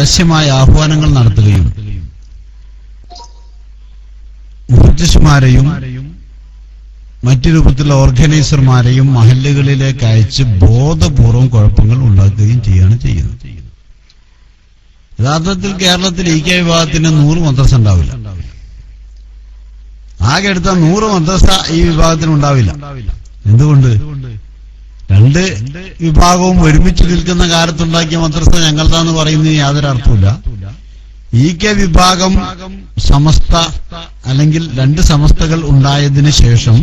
പരസ്യമായ ആഹ്വാനങ്ങൾ നടത്തുകയും മുഹദ്ദിസുമാരെയും മറ്റു രൂപത്തിലുള്ള ഓർഗനൈസർമാരെയും മഹല്ലുകളിലേക്ക് അയച്ച് ബോധപൂർവം കുഴപ്പങ്ങൾ ഉണ്ടാക്കുകയും ചെയ്യുന്നത്. യഥാർത്ഥത്തിൽ കേരളത്തിൽ ഈക്ക വിഭാഗത്തിന് 100 മദ്രസ ഉണ്ടാവില്ല. ആകെ എടുത്ത 100 മദ്രസ ഈ വിഭാഗത്തിന് ഉണ്ടാവില്ല. എന്തുകൊണ്ട്? 2 വിഭാഗവും ഒരുമിച്ച് നിൽക്കുന്ന കാലത്തുണ്ടാക്കിയ മദ്രസ ഞങ്ങളതാന്ന് പറയുന്നതിന് യാതൊരു അർത്ഥമില്ല. ഈക്ക വിഭാഗം സമസ്ത അല്ലെങ്കിൽ 2 സമസ്തകൾ ഉണ്ടായതിനു ശേഷം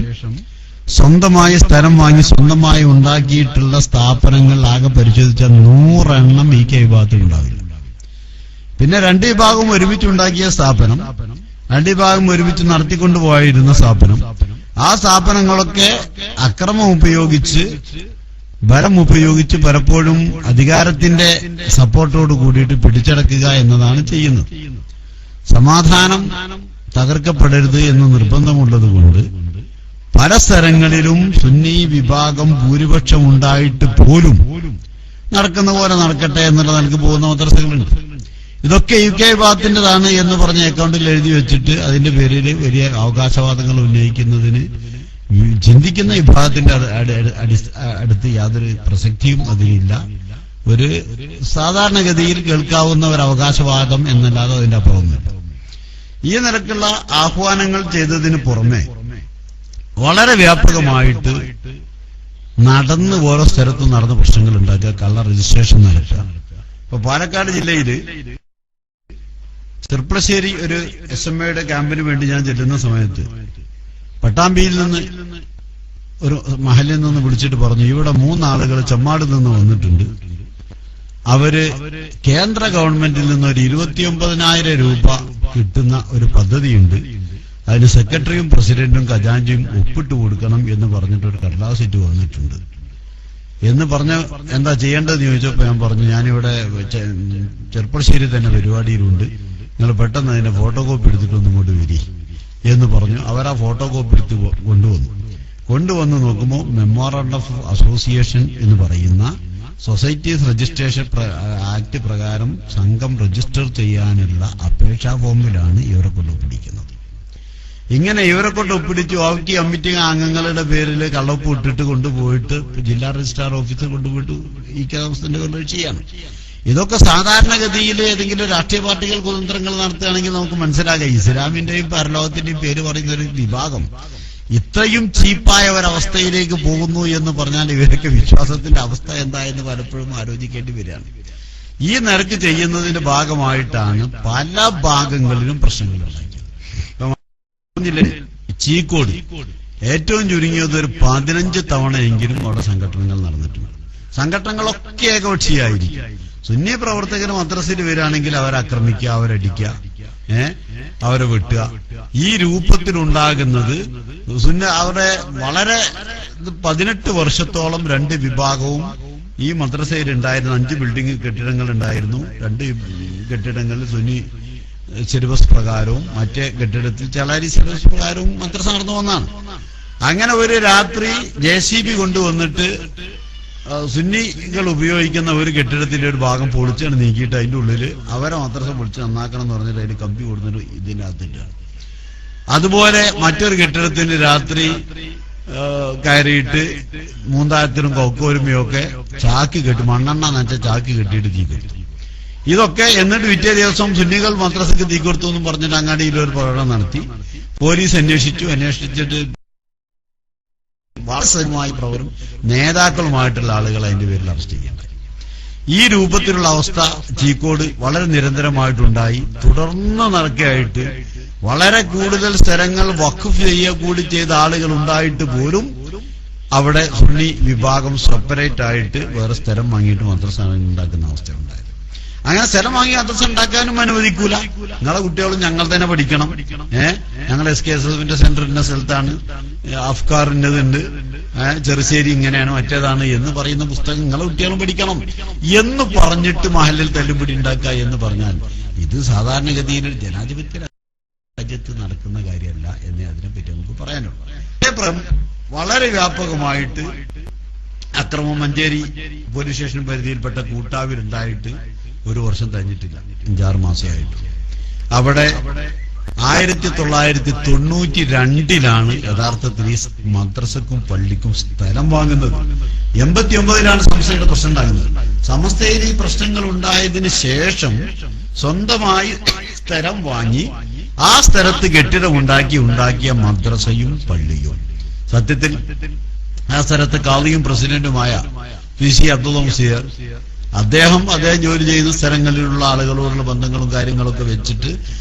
സ്വന്തമായി സ്ഥലം വാങ്ങി സ്വന്തമായി ഉണ്ടാക്കിയിട്ടുള്ള സ്ഥാപനങ്ങൾ ആകെ പരിശോധിച്ച 100 എണ്ണം ഈക്ക വിഭാഗത്തിൽ ഉണ്ടാവില്ല. പിന്നെ 2 വിഭാഗവും ഒരുമിച്ചുണ്ടാക്കിയ സ്ഥാപനം, 2 വിഭാഗം ഒരുമിച്ച് നടത്തിക്കൊണ്ടുപോയിരുന്ന സ്ഥാപനം, ആ സ്ഥാപനങ്ങളൊക്കെ അക്രമം ഉപയോഗിച്ച് ബലം ഉപയോഗിച്ച് പലപ്പോഴും അധികാരത്തിന്റെ സപ്പോർട്ടോട് കൂടിയിട്ട് പിടിച്ചടക്കുക എന്നതാണ് ചെയ്യുന്നത്. സമാധാനം തകർക്കപ്പെടരുത് എന്ന് നിർബന്ധമുള്ളതുകൊണ്ട് പല സ്ഥലങ്ങളിലും സുന്നി വിഭാഗം ഭൂരിപക്ഷം ഉണ്ടായിട്ട് പോലും നടക്കുന്ന പോലെ നടക്കട്ടെ എന്നുള്ള നിലക്ക് പോകുന്ന മദ്രസകളുണ്ട്. ഇതൊക്കെ യുകെ വിഭാഗത്തിൻ്റെതാണ് എന്ന് പറഞ്ഞ അക്കൗണ്ടിൽ എഴുതി വെച്ചിട്ട് അതിന്റെ പേരിൽ വലിയ അവകാശവാദങ്ങൾ ഉന്നയിക്കുന്നതിന് ചിന്തിക്കുന്ന വിഭാഗത്തിന്റെ അടുത്ത് യാതൊരു പ്രസക്തിയും അതിലില്ല. ഒരു സാധാരണഗതിയിൽ കേൾക്കാവുന്ന ഒരു അവകാശവാദം എന്നല്ലാതെ അതിന്റെ അപ്പുറമൊന്നുമില്ല. ഈ നിലക്കുള്ള ആഹ്വാനങ്ങൾ ചെയ്തതിന് പുറമെ വളരെ വ്യാപകമായിട്ട് നടന്ന് ഓരോ സ്ഥലത്തും നടന്ന പ്രശ്നങ്ങൾ ഉണ്ടാക്കുക, കള്ള രജിസ്ട്രേഷൻ നടക്കുക. ഇപ്പൊ പാലക്കാട് ജില്ലയിൽ ചെർപ്പളശ്ശേരി ഒരു SMAയുടെ ക്യാമ്പിന് വേണ്ടി ഞാൻ ചെല്ലുന്ന സമയത്ത് പട്ടാമ്പിയിൽ നിന്ന് ഒരു മഹലിൽ നിന്ന് വിളിച്ചിട്ട് പറഞ്ഞു, ഇവിടെ 3 ആളുകൾ ചെമ്മാടിൽ നിന്ന് വന്നിട്ടുണ്ട്. അവര് കേന്ദ്ര ഗവൺമെന്റിൽ നിന്ന് ഒരു 29,000 രൂപ കിട്ടുന്ന ഒരു പദ്ധതിയുണ്ട്, അതിന് സെക്രട്ടറിയും പ്രസിഡന്റും ഖജാൻജിയും ഒപ്പിട്ട് കൊടുക്കണം എന്ന് പറഞ്ഞിട്ട് ഒരു കടലാസിറ്റ് വന്നിട്ടുണ്ട് എന്ന് പറഞ്ഞ എന്താ ചെയ്യേണ്ടതെന്ന് ചോദിച്ചപ്പോ ഞാൻ പറഞ്ഞു, ഞാനിവിടെ ചെർപ്പളശ്ശേരി തന്നെ പരിപാടിയിലുണ്ട്, നിങ്ങൾ പെട്ടെന്ന് അതിന്റെ ഫോട്ടോ കോപ്പി എടുത്തിട്ടൊന്നും ഇങ്ങോട്ട് വരി എന്ന് പറഞ്ഞു. അവരാ ഫോട്ടോ കോപ്പി എടുത്ത് കൊണ്ടുവന്ന് നോക്കുമ്പോൾ മെമ്മോറാണ്ടം ഓഫ് അസോസിയേഷൻ എന്ന് പറയുന്ന സൊസൈറ്റീസ് രജിസ്ട്രേഷൻ ആക്ട് പ്രകാരം സംഘം രജിസ്റ്റർ ചെയ്യാനുള്ള അപേക്ഷാ ഫോമിലാണ് ഇവരെ കൊണ്ട് ഒപ്പിടിക്കുന്നത്. ഇങ്ങനെ ഇവരെ കൊണ്ട് ഒപ്പിടിച്ച് ഓക്കി കമ്മിറ്റി അംഗങ്ങളുടെ പേരിൽ കള്ളൊപ്പ് ഇട്ടിട്ട് കൊണ്ടുപോയിട്ട് ജില്ലാ രജിസ്ട്രാർ ഓഫീസിൽ കൊണ്ടുപോയിട്ട് ഈ കേരളത്തിന്റെ കൊണ്ട് ചെയ്യാണ്. ഇതൊക്കെ സാധാരണഗതിയിൽ ഏതെങ്കിലും രാഷ്ട്രീയ പാർട്ടികൾ കുതന്ത്രങ്ങൾ നടത്തുകയാണെങ്കിൽ നമുക്ക് മനസ്സിലാകാം. ഇസ്ലാമിന്റെയും പരലോകത്തിന്റെയും പേര് പറയുന്ന ഒരു വിഭാഗം ഇത്രയും ചീപ്പായ ഒരവസ്ഥയിലേക്ക് പോകുന്നു എന്ന് പറഞ്ഞാൽ ഇവരൊക്കെ വിശ്വാസത്തിന്റെ അവസ്ഥ എന്താ എന്ന് പലപ്പോഴും ആലോചിക്കേണ്ടി വരികയാണ്. ഈ നിരക്ക് ചെയ്യുന്നതിന്റെ ഭാഗമായിട്ടാണ് പല ഭാഗങ്ങളിലും പ്രശ്നങ്ങൾ ഉണ്ടാക്കിയത്. ചീക്കോട് ഏറ്റവും ചുരുങ്ങിയത് ഒരു 15 തവണയെങ്കിലും അവിടെ സംഘടനകൾ നടന്നിട്ടുണ്ട്. സംഘടനകളൊക്കെ ഏകപക്ഷീയായിരിക്കും. സുന്നി പ്രവർത്തകർ മദ്രസയിൽ വരികയാണെങ്കിൽ അവരെ ആക്രമിക്കുക, അവരടിക്കുക, അവരെ വെട്ടുക. ഈ രൂപത്തിലുണ്ടാകുന്നത് അവരുടെ വളരെ 18 വർഷത്തോളം 2 വിഭാഗവും ഈ മദ്രസയിൽ ഉണ്ടായിരുന്ന 5 ബിൽഡിംഗ് കെട്ടിടങ്ങൾ ഉണ്ടായിരുന്നു. 2 കെട്ടിടങ്ങളിൽ സുന്നി സിലബസ് പ്രകാരവും മറ്റേ കെട്ടിടത്തിൽ ചളാരി സിലബസ് പ്രകാരവും മദ്രസ നടന്നു വന്നാണ്. അങ്ങനെ ഒരു രാത്രി JCB കൊണ്ടുവന്നിട്ട് സുന്നികൾ ഉപയോഗിക്കുന്ന ഒരു കെട്ടിടത്തിന്റെ ഒരു ഭാഗം പൊളിച്ചാണ് നീക്കിയിട്ട് അതിന്റെ ഉള്ളിൽ അവരെ മദ്രസ പൊളിച്ച് നന്നാക്കണം എന്ന് പറഞ്ഞിട്ട് അതിന് കമ്പി കൊടുത്തിട്ട് ഇതിനകത്തിട്ടാണ്. അതുപോലെ മറ്റൊരു കെട്ടിടത്തിന് രാത്രി കയറിയിട്ട് മൂന്തായത്തിനും കൊക്കോരുമയൊക്കെ ചാക്ക് കെട്ടി മണ്ണെണ്ണ നനച്ച ചാക്ക് കെട്ടിയിട്ട് തീ കെട്ടി. ഇതൊക്കെ എന്നിട്ട് പിറ്റേ ദിവസം സുന്നികൾ മദ്രസക്ക് തീ കൊടുത്തു എന്നും പറഞ്ഞിട്ട് അങ്ങാടിയിൽ ഒരു പ്രകടനം നടത്തി. പോലീസ് അന്വേഷിച്ചിട്ട് വാസകമായി പ്രവരും നേതാക്കളുമായിട്ടുള്ള ആളുകൾ അതിന്റെ പേരിൽ അറസ്റ്റ് ചെയ്യേണ്ടത്. ഈ രൂപത്തിലുള്ള അവസ്ഥ ചീക്കോട് വളരെ നിരന്തരമായിട്ടുണ്ടായി. തുടർന്ന് നടക്കുകയായിട്ട് വളരെ കൂടുതൽ സ്ഥലങ്ങൾ വഖഫ് ചെയ്യുക കൂടി ചെയ്ത ആളുകൾ ഉണ്ടായിട്ട് പോലും അവിടെ സുന്നി വിഭാഗം സെപ്പറേറ്റ് ആയിട്ട് വേറെ സ്ഥലം വാങ്ങിയിട്ട് മദ്രസ ഉണ്ടാക്കുന്ന അവസ്ഥ ഉണ്ടായത്. അങ്ങനെ സ്ഥലം വാങ്ങി മദ്രസ ഉണ്ടാക്കാനും അനുവദിക്കൂല. നിങ്ങളെ കുട്ടികളും ഞങ്ങൾ തന്നെ പഠിക്കണം, ഞങ്ങൾ SKSFന്റെ സെന്ററിന്റെ സ്ഥലത്താണ്, അഫ്കാറിൻ്റെതുണ്ട്, ചെറുശ്ശേരി ഇങ്ങനെയാണ് മറ്റേതാണ് എന്ന് പറയുന്ന പുസ്തകം നിങ്ങളെ കുട്ടികളും പഠിക്കണം എന്ന് പറഞ്ഞിട്ട് മഹലിൽ തല്ലുപിടി ഉണ്ടാക്കുക എന്ന് പറഞ്ഞാൽ ഇത് സാധാരണഗതിയിൽ ജനാധിപത്യ രാജ്യത്ത് നടക്കുന്ന കാര്യമല്ല എന്നേ അതിനെപ്പറ്റി നമുക്ക് പറയാനുള്ളൂ. വളരെ വ്യാപകമായിട്ട് അക്രമം മഞ്ചേരി പോലീസ് സ്റ്റേഷൻ പരിധിയിൽപ്പെട്ട കൂട്ടാവിലുണ്ടായിട്ട് 1 വർഷം കഴിഞ്ഞിട്ടില്ല, 5-6 മാസമായിട്ട്. അവിടെ 1992 യഥാർത്ഥത്തിൽ ഈ മദ്രസക്കും പള്ളിക്കും സ്ഥലം വാങ്ങുന്നത്. 89 സമസ്തയുടെ പ്രശ്നം ഉണ്ടാകുന്നത്. സമസ്തയിൽ ഈ പ്രശ്നങ്ങൾ ഉണ്ടായതിന് ശേഷം സ്വന്തമായി സ്ഥലം വാങ്ങി ആ സ്ഥലത്ത് കെട്ടിടം ഉണ്ടാക്കിയ മദ്രസയും പള്ളിയും. സത്യത്തിൽ ആ സ്ഥലത്ത് ഖാദിയും പ്രസിഡന്റുമായ PC അബ്ദുള്ള മുസീർ അദ്ദേഹം ജോലി ചെയ്യുന്ന സ്ഥലങ്ങളിലുള്ള ആളുകളോടുള്ള ബന്ധങ്ങളും കാര്യങ്ങളൊക്കെ വെച്ചിട്ട്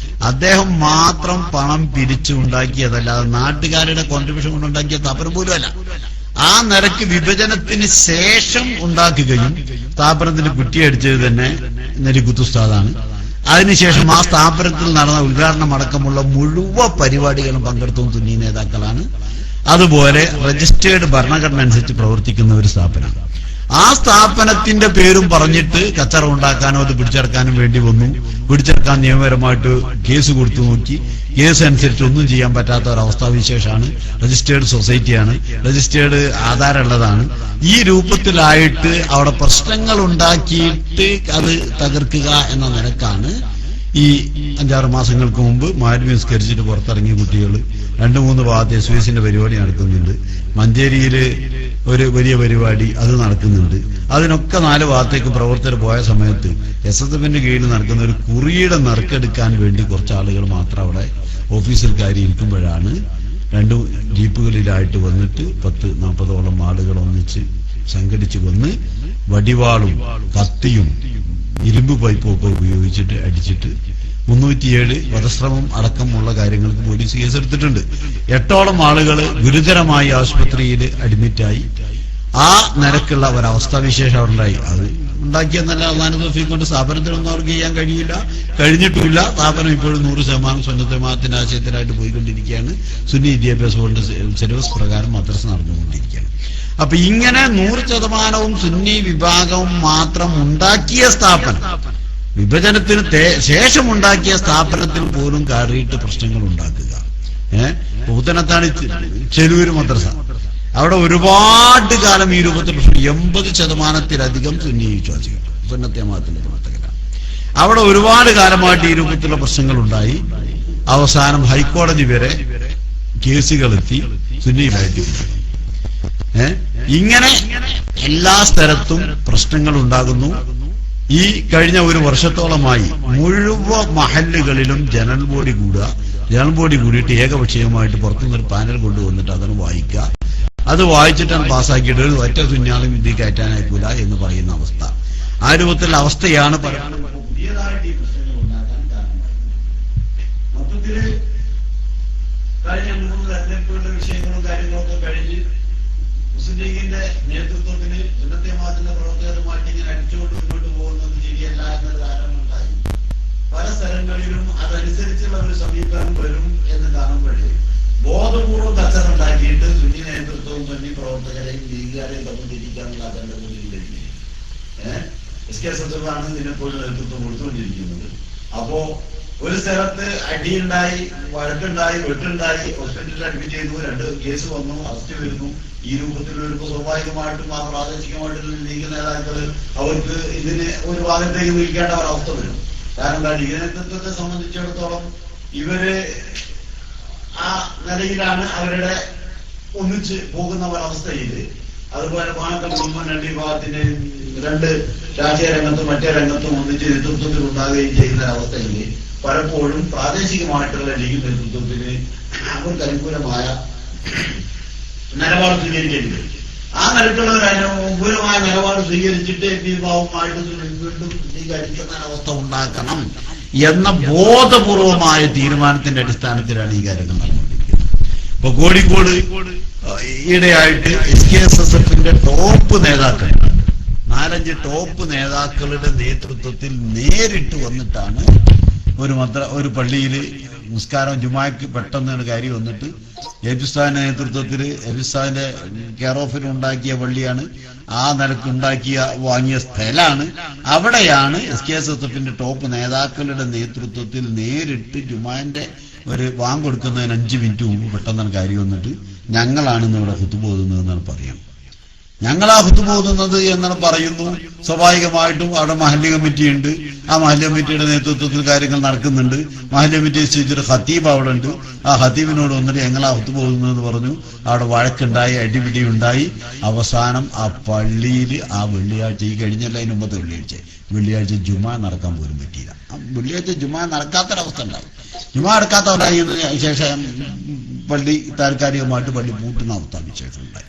അദ്ദേഹം മാത്രം പണം പിരിച്ചു ഉണ്ടാക്കിയതല്ലാതെ നാട്ടുകാരുടെ കോൺട്രിബ്യൂഷൻ കൊണ്ടുണ്ടാക്കിയ സ്ഥാപനം പോലും അല്ല. ആ നിരക്ക് വിഭജനത്തിന് ശേഷം ഉണ്ടാക്കുകയും സ്ഥാപനത്തിന് കുറ്റിയടിച്ചത് തന്നെ നെരിക്കുത്ത് ഉസ്താദാണ്. അതിനുശേഷം ആ സ്ഥാപനത്തിൽ നടന്ന ഉദ്ഘാടനം അടക്കമുള്ള മുഴുവൻ പരിപാടികളും പങ്കെടുത്തതും സുന്നി നേതാക്കളാണ്. അതുപോലെ രജിസ്റ്റേർഡ് ഭരണഘടന അനുസരിച്ച് പ്രവർത്തിക്കുന്ന ഒരു സ്ഥാപനം. ആ സ്ഥാപനത്തിന്റെ പേരും പറഞ്ഞിട്ട് കച്ചറ ഉണ്ടാക്കാനോ അത് പിടിച്ചെടുക്കാനും വേണ്ടി വന്നു. പിടിച്ചെടുക്കാൻ നിയമപരമായിട്ട് കേസ് കൊടുത്തു നോക്കി. കേസ് അനുസരിച്ച് ഒന്നും ചെയ്യാൻ പറ്റാത്ത ഒരവസ്ഥാവിശേഷമാണ്. Registered സൊസൈറ്റിയാണ്, registered ആധാരമുള്ളതാണ്. ഈ രൂപത്തിലായിട്ട് അവിടെ പ്രശ്നങ്ങൾ ഉണ്ടാക്കിയിട്ട് അത് തകർക്കുക എന്ന നിലക്കാണ് ഈ 5-6 മാസങ്ങൾക്ക് മുമ്പ് മാലിന്യം നിസ്കരിച്ചിട്ട് പുറത്തിറങ്ങിയ കുട്ടികൾ 2-3 ഭാഗത്ത് SOSന്റെ പരിപാടി നടക്കുന്നുണ്ട്. മഞ്ചേരിയില് ഒരു വലിയ പരിപാടി അത് നടക്കുന്നുണ്ട്. അതിനൊക്കെ 4 ഭാഗത്തേക്ക് പ്രവർത്തകർ പോയ സമയത്ത് SSFന്റെ കീഴിൽ നടക്കുന്ന ഒരു കുറിയുടെ നറുക്കെടുക്കാൻ വേണ്ടി കുറച്ച് ആളുകൾ മാത്രം അവിടെ ഓഫീസിൽ കയറി ഇരിക്കുമ്പോഴാണ് 2 ജീപ്പുകളിലായിട്ട് വന്നിട്ട് 10-40ഓളം ആളുകൾ ഒന്നിച്ച് സംഘടിച്ചു വന്ന് വടിവാളും കത്തിയും ഇരുമ്പ് പൈപ്പും ഒക്കെ ഉപയോഗിച്ചിട്ട് അടിച്ചിട്ട് 307 വധശ്രമം അടക്കമുള്ള കാര്യങ്ങൾക്ക് പോലീസ് കേസെടുത്തിട്ടുണ്ട്. 8ഓളം ആളുകൾ ഗുരുതരമായി ആശുപത്രിയിൽ അഡ്മിറ്റായി. ആ നിരക്കുള്ള ഒരവസ്ഥാവിശേഷം ഉണ്ടായി. അത് ഉണ്ടാക്കിയെന്നല്ല അള്ളാഹു തൗഫീഖ് കൊണ്ട് സ്ഥാപനത്തിനൊന്നും അവർക്ക് ചെയ്യാൻ കഴിഞ്ഞിട്ടില്ല. സ്ഥാപനം ഇപ്പോഴും 100% സുന്നത്ത് ജമാഅത്തിന്റെ ആശയത്തിലായിട്ട് പോയിക്കൊണ്ടിരിക്കുകയാണ്. സുന്നി വിദ്യാഭ്യാസ ബോർഡ് സിലബസ് പ്രകാരം മദ്രസ നടന്നുകൊണ്ടിരിക്കുകയാണ്. അപ്പൊ ഇങ്ങനെ 100% സുന്നി വിഭാഗവും മാത്രം ഉണ്ടാക്കിയ സ്ഥാപനം, വിഭജനത്തിന് ശേഷം ഉണ്ടാക്കിയ സ്ഥാപനത്തിൽ പോലും കയറിയിട്ട് പ്രശ്നങ്ങൾ ഉണ്ടാക്കുക. പൂത്തനത്താണ് ചെലൂര് മദ്രസ. അവിടെ ഒരുപാട് കാലം ഈ രൂപത്തിൽ പ്രശ്നം, 80%-ലധികം സുന്നി വിശ്വാസികൾ സുന്നത്തെ ജമാഅത്തിന്റെ പ്രവർത്തകരാണ്. അവിടെ ഒരുപാട് കാലമായിട്ട് ഈ രൂപത്തിലുള്ള പ്രശ്നങ്ങൾ ഉണ്ടായി. അവസാനം ഹൈക്കോടതി വരെ കേസുകളെത്തി സുന്നിയിലായിട്ട്. ഇങ്ങനെ എല്ലാ സ്ഥലത്തും പ്രശ്നങ്ങൾ ഉണ്ടാകുന്നു. ഈ കഴിഞ്ഞ 1 വർഷത്തോളമായി മുഴുവൻ മഹല്ലുകളിലും ജനറൽ ബോഡി കൂടിയിട്ട് ഏകപക്ഷീയമായിട്ട് പുറത്തുനിന്നൊരു പാനൽ കൊണ്ടുവന്നിട്ട് അതാണ് വായിക്കുക. അത് വായിച്ചിട്ടാണ് പാസ്സാക്കിയിട്ട് ഒറ്റ സുന്നിയാളും വിധി കയറ്റാനായിക്കൂല എന്ന് പറയുന്ന അവസ്ഥ. ആ രൂപത്തിലുള്ള അവസ്ഥയാണ് പുതിയതായിട്ട് ഈ പ്രശ്നങ്ങൾ ഉണ്ടാക്കാൻ കാരണം. മൊത്തത്തില് കഴിഞ്ഞ 3 തെരഞ്ഞെടുപ്പുകളുടെ വിഷയങ്ങളും കാര്യങ്ങളൊക്കെ കഴിഞ്ഞ് മുസ്ലിം ലീഗിന്റെ നേതൃത്വത്തിന് സുന്നത്തെ ജമാഅത്തിന്റെ പ്രവർത്തകരുമായിട്ട് ഇങ്ങനെ അടിച്ചുകൊണ്ട് മുന്നോട്ട് പോകുന്നത് ശരിയല്ല എന്നൊരു ധാരണയുണ്ടായി. പല സ്ഥലങ്ങളിലും അതനുസരിച്ചുള്ള ഒരു സമീപനം വരും എന്ന് കാണുമ്പോഴേ ബോധപൂർവ്വം കച്ചറുണ്ടാക്കിയിട്ട് സുന്നി നേതൃത്വവും സുന്നി പ്രവർത്തകരെയും ലീഗുകാരെയും തമ്മിലിരിക്കാനുള്ള അതിന്റെ മുന്നിൽ SKSF ആണ് ഇതിനെപ്പോഴും നേതൃത്വം കൊടുത്തുകൊണ്ടിരിക്കുന്നത്. അപ്പോ ഒരു സ്ഥലത്ത് അടിയുണ്ടായി, വഴക്കുണ്ടായി, വെട്ടുണ്ടായി, ഹോസ്പിറ്റലിൽ അഡ്മിറ്റ് ചെയ്തു, 2 കേസ് വന്നു, അറസ്റ്റ് വരുന്നു. ഈ രൂപത്തിൽ വരുമ്പോൾ സ്വാഭാവികമായിട്ടും ആ പ്രാദേശികമായിട്ടുള്ള ലീഗ് നേതാക്കൾ അവർക്ക് ഇതിന് ഒരു ഭാഗത്തേക്ക് നിൽക്കേണ്ട ഒരവസ്ഥ വരും. കാരണം ലീഗ് നേതൃത്വത്തെ സംബന്ധിച്ചിടത്തോളം ഇവര് ആ നിലയിലാണ് അവരുടെ ഒന്നിച്ച് പോകുന്ന ഒരവസ്ഥയിൽ. അതുപോലെ പാണക്കം മുഴുവൻ വിഭാഗത്തിന്റെ 2 രാഷ്ട്രീയ രംഗത്തും മറ്റേ രംഗത്തും ഒന്നിച്ച് നേതൃത്വത്തിൽ ഉണ്ടാകുകയും ചെയ്യുന്ന അവസ്ഥയിൽ പലപ്പോഴും പ്രാദേശികമായിട്ടുള്ള ലീഗ് നേതൃത്വത്തിന് അവർക്ക് അനുകൂലമായ നിലപാട് സ്വീകരിക്കേണ്ടി വരും. ആ നിലക്കുള്ള ഒരു അനുകൂലമായ നിലപാട് സ്വീകരിച്ചിട്ട് വിഭാഗവുമായിട്ട് വീണ്ടും ലീഗ് അടിക്കുന്ന അവസ്ഥ ഉണ്ടാക്കണം എന്ന ബോധപൂർവമായ തീരുമാനത്തിന്റെ അടിസ്ഥാനത്തിലാണ് ഈ കാര്യങ്ങൾ നടന്നുകൊണ്ടിരിക്കുന്നത്. ഇപ്പൊ കോഴിക്കോട് ഈയിടെയായിട്ട് SKSFന്റെ ടോപ്പ് നേതാക്കൾ 4-5 ടോപ്പ് നേതാക്കളുടെ നേതൃത്വത്തിൽ നേരിട്ട് വന്നിട്ടാണ് ഒരു പള്ളിയിൽ നിസ്കാരം ജുമാക്ക് പെട്ടെന്ന് കാര്യം വന്നിട്ട് എബിസ്ഥാന്റെ നേതൃത്വത്തിൽ എബിസ്ഥാന്റെ കെയർ ഓഫിൽ ഉണ്ടാക്കിയ പള്ളിയാണ്. ആ നിലക്ക് വാങ്ങിയ സ്ഥലമാണ്. അവിടെയാണ് SKSFന്റെ ടോപ്പ് നേതാക്കളുടെ നേതൃത്വത്തിൽ നേരിട്ട് ജുമാന്റെ ഒരു വാങ്ങ് കൊടുക്കുന്നതിന് 5 മിനിറ്റ് മുമ്പ് പെട്ടെന്നാണ് കാര്യം വന്നിട്ട് ഞങ്ങളാണ് ഇവിടെ ഖുതുബ ഓതുന്നതെന്നാണ് പറയാം. ഞങ്ങളാ ഖുതുബ ഓതുന്നത് എന്നാണ് പറയുന്നു. സ്വാഭാവികമായിട്ടും അവിടെ മഹല്ല് കമ്മിറ്റി ഉണ്ട്. ആ മഹല്ല് കമ്മിറ്റിയുടെ നേതൃത്വത്തിൽ കാര്യങ്ങൾ നടക്കുന്നുണ്ട്. മഹല്ല് കമ്മിറ്റി നിശ്ചയിച്ചൊരു ഖത്തീബ് അവിടെ ഉണ്ട്. ആ ഖത്തീബിനോട് വന്നിട്ട് ഞങ്ങളാ ഖുതുബ ഓതുന്നതെന്ന് പറഞ്ഞു. അവിടെ വഴക്കുണ്ടായി, അടിപിടി ഉണ്ടായി. അവസാനം ആ പള്ളിയിൽ ആ വെള്ളിയാഴ്ച, ഈ കഴിഞ്ഞല്ല അതിന് മുമ്പത്തെ വെള്ളിയാഴ്ച ജുമാ നടക്കാൻ പോലും പറ്റിയില്ല. വെള്ളിയാഴ്ച ജുമാ നടക്കാത്തൊരവസ്ഥ ഉണ്ടായി. ജുമാ നടക്കാത്തവരായി ശേഷം പള്ളി താൽക്കാലികമായിട്ട് പള്ളി പൂട്ടുന്ന അവസ്ഥ വിശേഷം ഉണ്ടായി.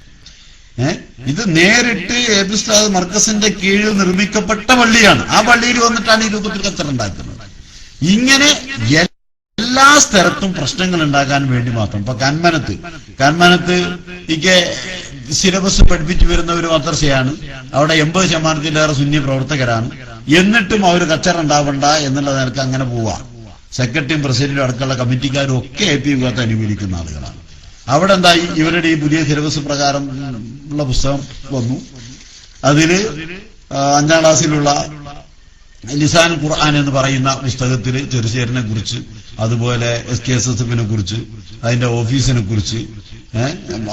ഇത് നേരിട്ട് ഉസ്താദ് മർക്കസിന്റെ കീഴിൽ നിർമ്മിക്കപ്പെട്ട പള്ളിയാണ്. ആ പള്ളിയിൽ വന്നിട്ടാണ് ഈ രൂപത്തിൽ കച്ചറുണ്ടാക്കുന്നത്. ഇങ്ങനെ എല്ലാ സ്ഥലത്തും പ്രശ്നങ്ങൾ ഉണ്ടാക്കാൻ വേണ്ടി മാത്രം. ഇപ്പൊ കന്മനത്ത് ഇക്കെ സിലബസ് പഠിപ്പിച്ചു വരുന്ന ഒരു മദ്രസയാണ്. അവിടെ 80% സുന്നി പ്രവർത്തകരാണ്. എന്നിട്ടും അവർ കച്ചറുണ്ടാവണ്ട എന്നുള്ള നിലക്ക് അങ്ങനെ പോവാം. സെക്രട്ടറിയും പ്രസിഡന്റും അടക്കമുള്ള കമ്മിറ്റിക്കാരും ഒക്കെ AP വിഭാഗത്തെ അനുകൂലിക്കുന്ന ആളുകളാണ്. അവിടെ എന്തായി, ഇവരുടെ ഈ പുതിയ സിലബസ് പ്രകാരം ഉള്ള പുസ്തകം വന്നു. അതില് 5ാം ക്ലാസ്സിലുള്ള ലിസാൻ ഖുർആൻ എന്ന് പറയുന്ന പുസ്തകത്തില് ചെറുശ്ശേരിനെ കുറിച്ച്, അതുപോലെ SKSSF കുറിച്ച്, അതിന്റെ ഓഫീസിനെ കുറിച്ച്,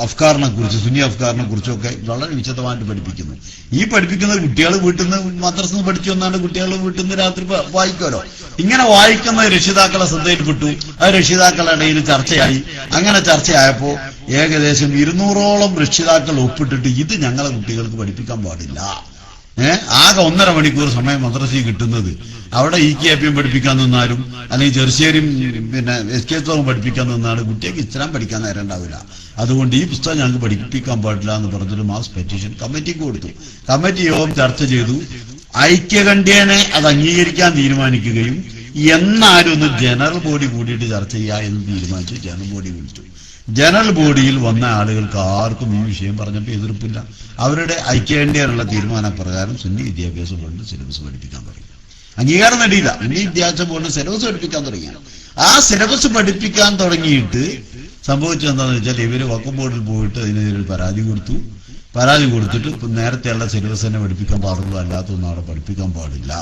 അഫ്കാറിനെ കുറിച്ച്, സുന്നി അഫ്കാറിനെ കുറിച്ചൊക്കെ വളരെ വിശദമായിട്ട് പഠിപ്പിക്കുന്നു. ഈ പഠിപ്പിക്കുന്ന കുട്ടികൾ വീട്ടിൽ നിന്ന് മദ്രസ നിന്ന് പഠിച്ചു വന്നാണ് കുട്ടികൾ വീട്ടിൽ നിന്ന് രാത്രി വായിക്കുമല്ലോ. ഇങ്ങനെ വായിക്കുന്ന രക്ഷിതാക്കളെ ശ്രദ്ധയിൽപ്പെട്ടു. ആ രക്ഷിതാക്കളുടെ ഇടയിൽ ചർച്ചയായി. അങ്ങനെ ചർച്ചയായപ്പോ ഏകദേശം 200ഓളം രക്ഷിതാക്കൾ ഒപ്പിട്ടിട്ട് ഇത് ഞങ്ങളെ കുട്ടികൾക്ക് പഠിപ്പിക്കാൻ പാടില്ല. ആകെ 1.5 മണിക്കൂർ സമയം മദ്രസയിൽ കിട്ടുന്നത് അവിടെ EKAPയും പഠിപ്പിക്കാൻ നിന്നാലും അല്ലെങ്കിൽ ചെറുശ്ശേരിയും പിന്നെ SKSSF പഠിപ്പിക്കാൻ നിന്നാണ് കുട്ടികൾക്ക് ഇസ്ലാം പഠിക്കാൻ നേരം ഉണ്ടാവില്ല. അതുകൊണ്ട് ഈ പുസ്തകം ഞങ്ങൾക്ക് പഠിപ്പിക്കാൻ പാടില്ല എന്ന് പറഞ്ഞൊരു മാസ് പെറ്റീഷൻ കമ്മിറ്റിക്ക് കൊടുത്തു. കമ്മിറ്റി യോഗം ചർച്ച ചെയ്തു. ഐക്യകണ്ഠ്യേന അത് അംഗീകരിക്കാൻ തീരുമാനിക്കുകയും എന്നാലും ഒന്ന് ജനറൽ ബോഡി കൂടിയിട്ട് ചർച്ച ചെയ്യുക എന്ന് തീരുമാനിച്ചു. ജനറൽ ബോഡി വിളിച്ചു. ജനറൽ ബോഡിയിൽ വന്ന ആളുകൾക്ക് ആർക്കും ഈ വിഷയം പറഞ്ഞപ്പോൾ എതിർപ്പില്ല. അവരുടെ ഐക്യകണ്ഠ്യേനുള്ള തീരുമാനപ്രകാരം സുന്നി വിദ്യാഭ്യാസ ബോർഡിന് സിലബസ് പഠിപ്പിക്കാൻ തുടങ്ങി. അംഗീകാരം നേടിയില്ല. സുന്നി വിദ്യാഭ്യാസ ബോർഡിന് സിലബസ് പഠിപ്പിക്കാൻ തുടങ്ങിയാണ്. ആ സിലബസ് പഠിപ്പിക്കാൻ തുടങ്ങിയിട്ട് സംഭവിച്ചതെന്താണെന്ന് വെച്ചാൽ ഇവര് വഖഫ് ബോർഡിൽ പോയിട്ട് അതിനെതിരെ പരാതി കൊടുത്തിട്ട് നേരത്തെയുള്ള സിലബസ് തന്നെ പഠിപ്പിക്കാൻ പാടുള്ളൂ, അല്ലാത്തൊന്നും അവിടെ പഠിപ്പിക്കാൻ പാടില്ല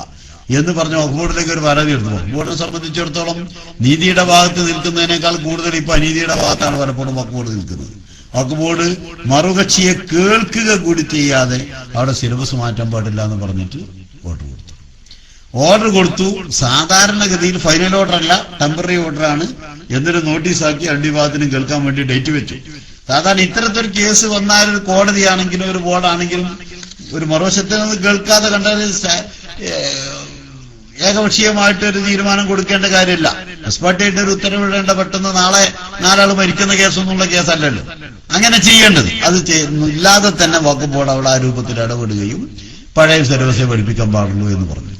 എന്ന് പറഞ്ഞ വഖഫ് ബോർഡിലേക്ക് ഒരു പരാതി എടുത്തു. വഖഫ് ബോർഡിനെ സംബന്ധിച്ചിടത്തോളം നീതിയുടെ ഭാഗത്ത് നിൽക്കുന്നതിനേക്കാൾ കൂടുതൽ ഇപ്പൊ അനീതിയുടെ ഭാഗത്താണ് പലപ്പോഴും വഖഫ് ബോർഡ് നിൽക്കുന്നത്. വഖഫ് ബോർഡ് മറുകക്ഷിയെ കേൾക്കുക കൂടി ചെയ്യാതെ അവിടെ സിലബസ് മാറ്റാൻ പാടില്ല എന്ന് പറഞ്ഞിട്ട് ഓർഡർ കൊടുത്തു. സാധാരണഗതിയിൽ ഫൈനൽ ഓർഡർ അല്ല, ടെമ്പററി ഓർഡറാണ്. എന്നൊരു നോട്ടീസാക്കി രണ്ട് വിഭാഗത്തിനും കേൾക്കാൻ വേണ്ടി ഡേറ്റ് വെച്ചു. സാധാരണ ഇത്തരത്തിലൊരു കേസ് വന്നാൽ ഒരു കോടതിയാണെങ്കിലും ഒരു ബോർഡാണെങ്കിലും ഒരു മറുവശത്തിൽ നിന്ന് കേൾക്കാതെ കണ്ടാൽ ഏകപക്ഷീയമായിട്ടൊരു തീരുമാനം കൊടുക്കേണ്ട കാര്യമില്ല. എസ്പാർട്ടിയായിട്ട് ഒരു ഉത്തരവിടേണ്ട പെട്ടെന്ന് നാളെ 4 ആൾ മരിക്കുന്ന കേസൊന്നുള്ള കേസല്ലല്ലോ അങ്ങനെ ചെയ്യേണ്ടത്. അത് ഇല്ലാതെ തന്നെ വഖഫ് ബോർഡ് അവിടെ ആ രൂപത്തിൽ ഇടപെടുകയും പഴയ സിലബസെ പഠിപ്പിക്കാൻ പാടുള്ളൂ എന്ന് പറഞ്ഞു.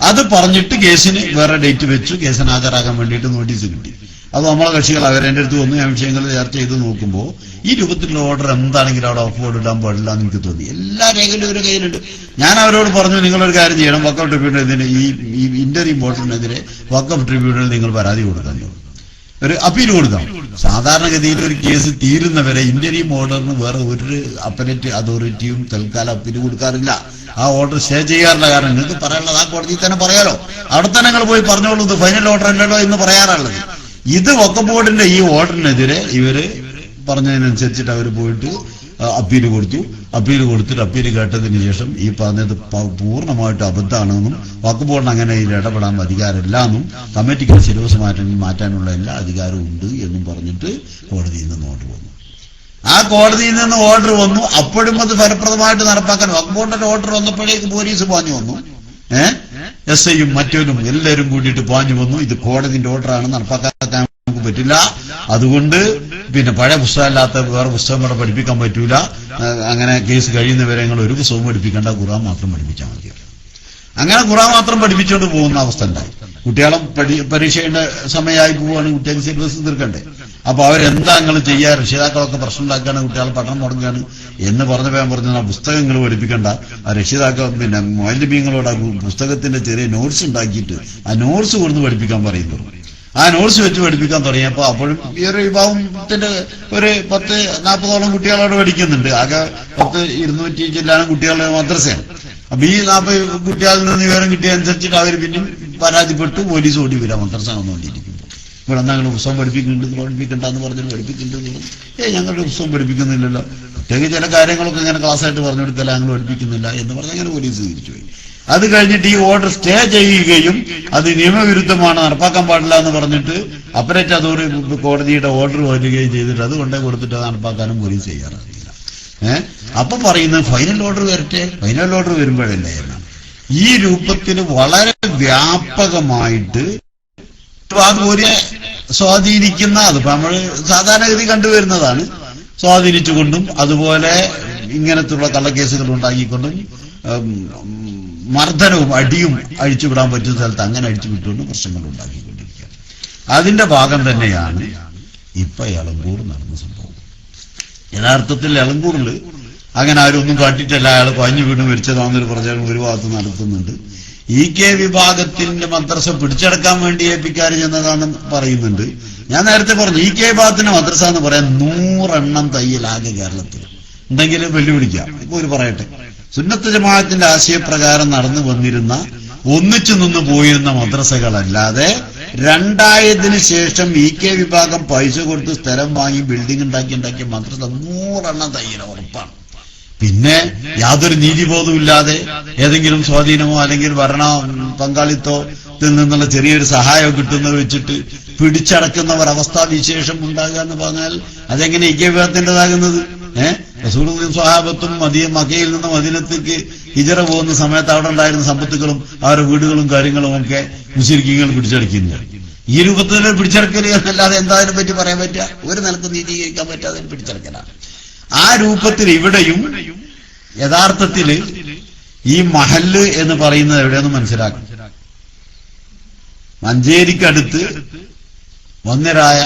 അത് പറഞ്ഞിട്ട് കേസിന് വേറെ ഡേറ്റ് വെച്ചു. കേസിന് ഹാജരാകാൻ വേണ്ടിയിട്ട് നോട്ടീസ് കിട്ടി. അത് നമ്മളെ കക്ഷികൾ അവരെന്റെ അടുത്ത് വന്ന് ഞാൻ വിഷയങ്ങൾ ചർച്ച ചെയ്ത് നോക്കുമ്പോൾ ഈ രൂപത്തിലുള്ള ഓർഡർ എന്താണെങ്കിലും അവിടെ വഖഫ് ബോർഡ് ഇടാൻ പാടില്ല എന്ന് എനിക്ക് തോന്നി. എല്ലാ രേഖകളും ഒരു കയ്യിലുണ്ട്. ഞാൻ അവരോട് പറഞ്ഞു, നിങ്ങളൊരു കാര്യം ചെയ്യണം, വഖഫ് ട്രിബ്യൂണലിന് ഈ ഇന്ററിം ബോർഡിനെതിരെ വഖഫ് ട്രിബ്യൂണലിൽ നിങ്ങൾ പരാതി കൊടുക്കാൻ, ഒരു അപ്പീൽ കൊടുക്കാം. സാധാരണഗതിയിൽ ഒരു കേസ് തീരുന്നവരെ ഇന്ററിം ഓർഡറിന് വേറെ ഒരു അപ്പലേറ്റ് അതോറിറ്റിയും തൽക്കാലം അപ്പീൽ കൊടുക്കാറില്ല. ആ ഓർഡർ സ്റ്റേ ചെയ്യാറില്ല. കാരണം നിങ്ങൾക്ക് പറയാനുള്ളത് ആ കോടതിയിൽ തന്നെ പറയാലോ, അവിടെ തന്നെ നിങ്ങൾ പോയി പറഞ്ഞോളൂ, ഇത് ഫൈനൽ ഓർഡർ അല്ലല്ലോ എന്ന് പറയാറുള്ളത്. ഇത് വഖഫ് ബോർഡിന്റെ ഈ ഓർഡറിനെതിരെ ഇവര് പറഞ്ഞതിനനുസരിച്ചിട്ട് അവർ പോയിട്ട് അപ്പീൽ കൊടുത്തു. അപ്പീൽ കൊടുത്തിട്ട് അപ്പീൽ കേട്ടതിന് ശേഷം ഈ പറഞ്ഞത് പൂർണ്ണമായിട്ട് അബദ്ധമാണെന്നും വഖഫ് ബോർഡിന് അങ്ങനെ ഇതിൽ ഇടപെടാൻ അധികാരമില്ല എന്നും കമ്മിറ്റിക്ക് സിലബസ് മാറ്റാനുള്ള എല്ലാ അധികാരവും ഉണ്ട് എന്നും പറഞ്ഞിട്ട് കോടതിയിൽ നിന്ന് ഓർഡർ വന്നു. ആ കോടതിയിൽ നിന്ന് ഓർഡർ വന്നു. അപ്പോഴും അത് ഫലപ്രദമായിട്ട് നടപ്പാക്കാൻ വഖഫ് ബോർഡിന്റെ ഓർഡർ വന്നപ്പോഴേക്ക് പോലീസ് പാഞ്ഞു വന്നു. SIയും മറ്റവരും എല്ലാവരും കൂടിയിട്ട് പാഞ്ഞു വന്നു. ഇത് കോടതിന്റെ ഓർഡറാണ്, നടപ്പാക്കാൻ നമുക്ക് പറ്റില്ല. അതുകൊണ്ട് പിന്നെ പഴയ പുസ്തകമല്ലാത്ത വേറെ പുസ്തകം കൂടെ പഠിപ്പിക്കാൻ പറ്റൂല. അങ്ങനെ കേസ് കഴിയുന്നവരെ നിങ്ങൾ ഒരു പുസ്തകവും പഠിപ്പിക്കേണ്ട, ഖുർആൻ മാത്രം പഠിപ്പിച്ചാൽ മതി. അങ്ങനെ ഖുർആൻ മാത്രം പഠിപ്പിച്ചുകൊണ്ട് പോകുന്ന അവസ്ഥ ഉണ്ടായി. കുട്ടികളെ പരീക്ഷയുടെ സമയമായി പോവുകയാണ്, കുട്ടികൾക്ക് സിലബസ് തീർക്കണ്ടേ. അപ്പൊ അവരെന്താ നിങ്ങൾ ചെയ്യുക, രക്ഷിതാക്കളൊക്കെ പ്രശ്നം ഉണ്ടാക്കുകയാണ്, കുട്ടികളെ പഠനം മുടങ്ങുകയാണ് എന്ന് പറഞ്ഞപ്പോൾ ഞാൻ പറഞ്ഞു, ആ പുസ്തകങ്ങൾ പഠിപ്പിക്കണ്ട, ആ രക്ഷിതാക്കൾ പിന്നെ മൗലവീങ്ങളോട് ആ പുസ്തകത്തിന്റെ ചെറിയ നോട്ട്സ് ഉണ്ടാക്കിയിട്ട് ആ നോട്ട്സ് കൊടുത്ത് പഠിപ്പിക്കാൻ പറയുന്നു. ആ നോട്ട്സ് വെച്ച് പഠിപ്പിക്കാൻ തുടങ്ങിയപ്പോ അപ്പോഴും ഈ ഒരു വിഭാഗത്തിന്റെ ഒരു 10-40ഓളം കുട്ടികളോട് പഠിക്കുന്നുണ്ട്. ആകെ 200 ചില്ലാനും കുട്ടികളുടെ മദ്രസയാണ്. അപ്പൊ ഈ 40 കുട്ടികളിൽ നിന്ന് വിവരം കിട്ടിയ അനുസരിച്ചിട്ട് അവർ പിന്നെയും പരാതിപ്പെട്ടു. പോലീസ് ഓടി വരാം മദ്രസ വന്നുകൊണ്ടിരിക്കുമ്പോൾ. ഇവിടെ ഞങ്ങൾ പുസ്തകം പഠിപ്പിക്കണ്ടെന്ന് പറഞ്ഞിട്ട് പഠിപ്പിക്കുന്നുണ്ട്. ഞങ്ങളുടെ പുസ്തകം പഠിപ്പിക്കുന്നില്ലല്ലോ, പ്രത്യേക ചില കാര്യങ്ങളൊക്കെ ഇങ്ങനെ ക്ലാസ്സായിട്ട് പറഞ്ഞു കൊടുക്കല, ഞങ്ങൾ പഠിപ്പിക്കുന്നില്ല എന്ന് പറഞ്ഞ് അങ്ങനെ പോലീസ് തിരിച്ചുപോയി. അത് കഴിഞ്ഞിട്ട് ഈ ഓർഡർ സ്റ്റേ ചെയ്യുകയും അത് നിയമവിരുദ്ധമാണ്, നടപ്പാക്കാൻ പാടില്ല എന്ന് പറഞ്ഞിട്ട് അപ്പറേറ്റ് അതോറിറ്റി കോടതിയുടെ ഓർഡർ വരികയും ചെയ്തിട്ട് അത് കൊണ്ടേ കൊടുത്തിട്ട് അത് നടപ്പാക്കാനും പോലീസ് ചെയ്യാറില്ല. അപ്പൊ പറയുന്നത് ഫൈനൽ ഓർഡർ വരട്ടെ, ഫൈനൽ ഓർഡർ വരുമ്പോഴല്ലേ എന്നാണ്. ഈ രൂപത്തിൽ വളരെ വ്യാപകമായിട്ട് പോരെ സ്വാധീനിക്കുന്ന, അതിപ്പോ നമ്മൾ സാധാരണഗതി കണ്ടുവരുന്നതാണ്, സ്വാധീനിച്ചുകൊണ്ടും അതുപോലെ ഇങ്ങനത്തുള്ള കള്ളക്കേസുകൾ ഉണ്ടാക്കിക്കൊണ്ടും മർദ്ദനവും അടിയും അഴിച്ചുവിടാൻ പറ്റുന്ന സ്ഥലത്ത് അങ്ങനെ അഴിച്ചുവിട്ടുകൊണ്ട് പ്രശ്നങ്ങൾ ഉണ്ടാക്കിക്കൊണ്ടിരിക്കുകയാണ്. അതിന്റെ ഭാഗം തന്നെയാണ് ഇപ്പൊ എളങ്കൂർ നടന്ന സംഭവം. യഥാർത്ഥത്തിൽ എളങ്കൂറിൽ അങ്ങനെ ആരും ഒന്നും കാട്ടിയിട്ടല്ല, അയാൾ കുഴഞ്ഞു വീണ് മരിച്ചതാണെന്നൊരു പ്രചരണം ഒരു ഭാഗത്ത് നടത്തുന്നുണ്ട്. EK വിഭാഗത്തിന്റെ മദ്രസ പിടിച്ചെടുക്കാൻ വേണ്ടി ഏൽപ്പിക്കാറ് ചെന്നതാണെന്ന് പറയുന്നുണ്ട്. ഞാൻ നേരത്തെ പറഞ്ഞു EK വിഭാഗത്തിന്റെ മദ്രസ എന്ന് പറയാൻ 100 തയ്യലാകെ കേരളത്തിൽ ഉണ്ടെങ്കിൽ വെല്ലുവിളിക്കാം. ഇപ്പൊ ഒരു പറയട്ടെ, സുന്നത്ത് ജമാഅത്തിന്റെ ആശയപ്രകാരം നടന്നു വന്നിരുന്ന ഒന്നിച്ചു നിന്ന് പോയിരുന്ന മദ്രസകളല്ലാതെ 2000-ന് ശേഷം EK വിഭാഗം പൈസ കൊടുത്ത് സ്ഥലം വാങ്ങി ബിൽഡിംഗ് ഉണ്ടാക്കിയ മദ്രസ 100 തയ്യല ഉറപ്പാണ്. പിന്നെ യാതൊരു നീതിബോധവും ഇല്ലാതെ ഏതെങ്കിലും സ്വാധീനമോ അല്ലെങ്കിൽ ഭരണ പങ്കാളിത്തത്തിൽ നിന്നുള്ള ചെറിയൊരു സഹായമോ കിട്ടുന്നത് വെച്ചിട്ട് പിടിച്ചടക്കുന്ന ഒരവസ്ഥാവിശേഷം ഉണ്ടാകുക എന്ന് പറഞ്ഞാൽ അതെങ്ങനെ EK വിഭാഗത്തിൻ്റെതാകുന്നത്? റസൂലുള്ളാഹിയും സ്വഹാബത്തും മക്കയിൽ നിന്ന് മദീനത്തേക്ക് ഹിജറ പോകുന്ന സമയത്ത് അവിടെ ഉണ്ടായിരുന്ന സമ്പത്തുകളും അവരുടെ വീടുകളും കാര്യങ്ങളും ഒക്കെ മുശ്രിക്കുകൾ പിടിച്ചടക്കുന്നു. ഈ രൂപത്തിൽ പിടിച്ചടക്കൽ എന്നല്ലാതെ എന്താതിനെ പറ്റി പറയാൻ പറ്റുക? ഒരു നിലക്ക് നീതീകരിക്കാൻ പറ്റാതെ പിടിച്ചടക്കലാണ്. ആ രൂപത്തിൽ ഇവിടെയും യഥാർത്ഥത്തില് ഈ മഹല്ല് എന്ന് പറയുന്നത് എവിടെയൊന്നും മനസ്സിലാക്കും. മഞ്ചേരിക്കടുത്ത് വന്യരായ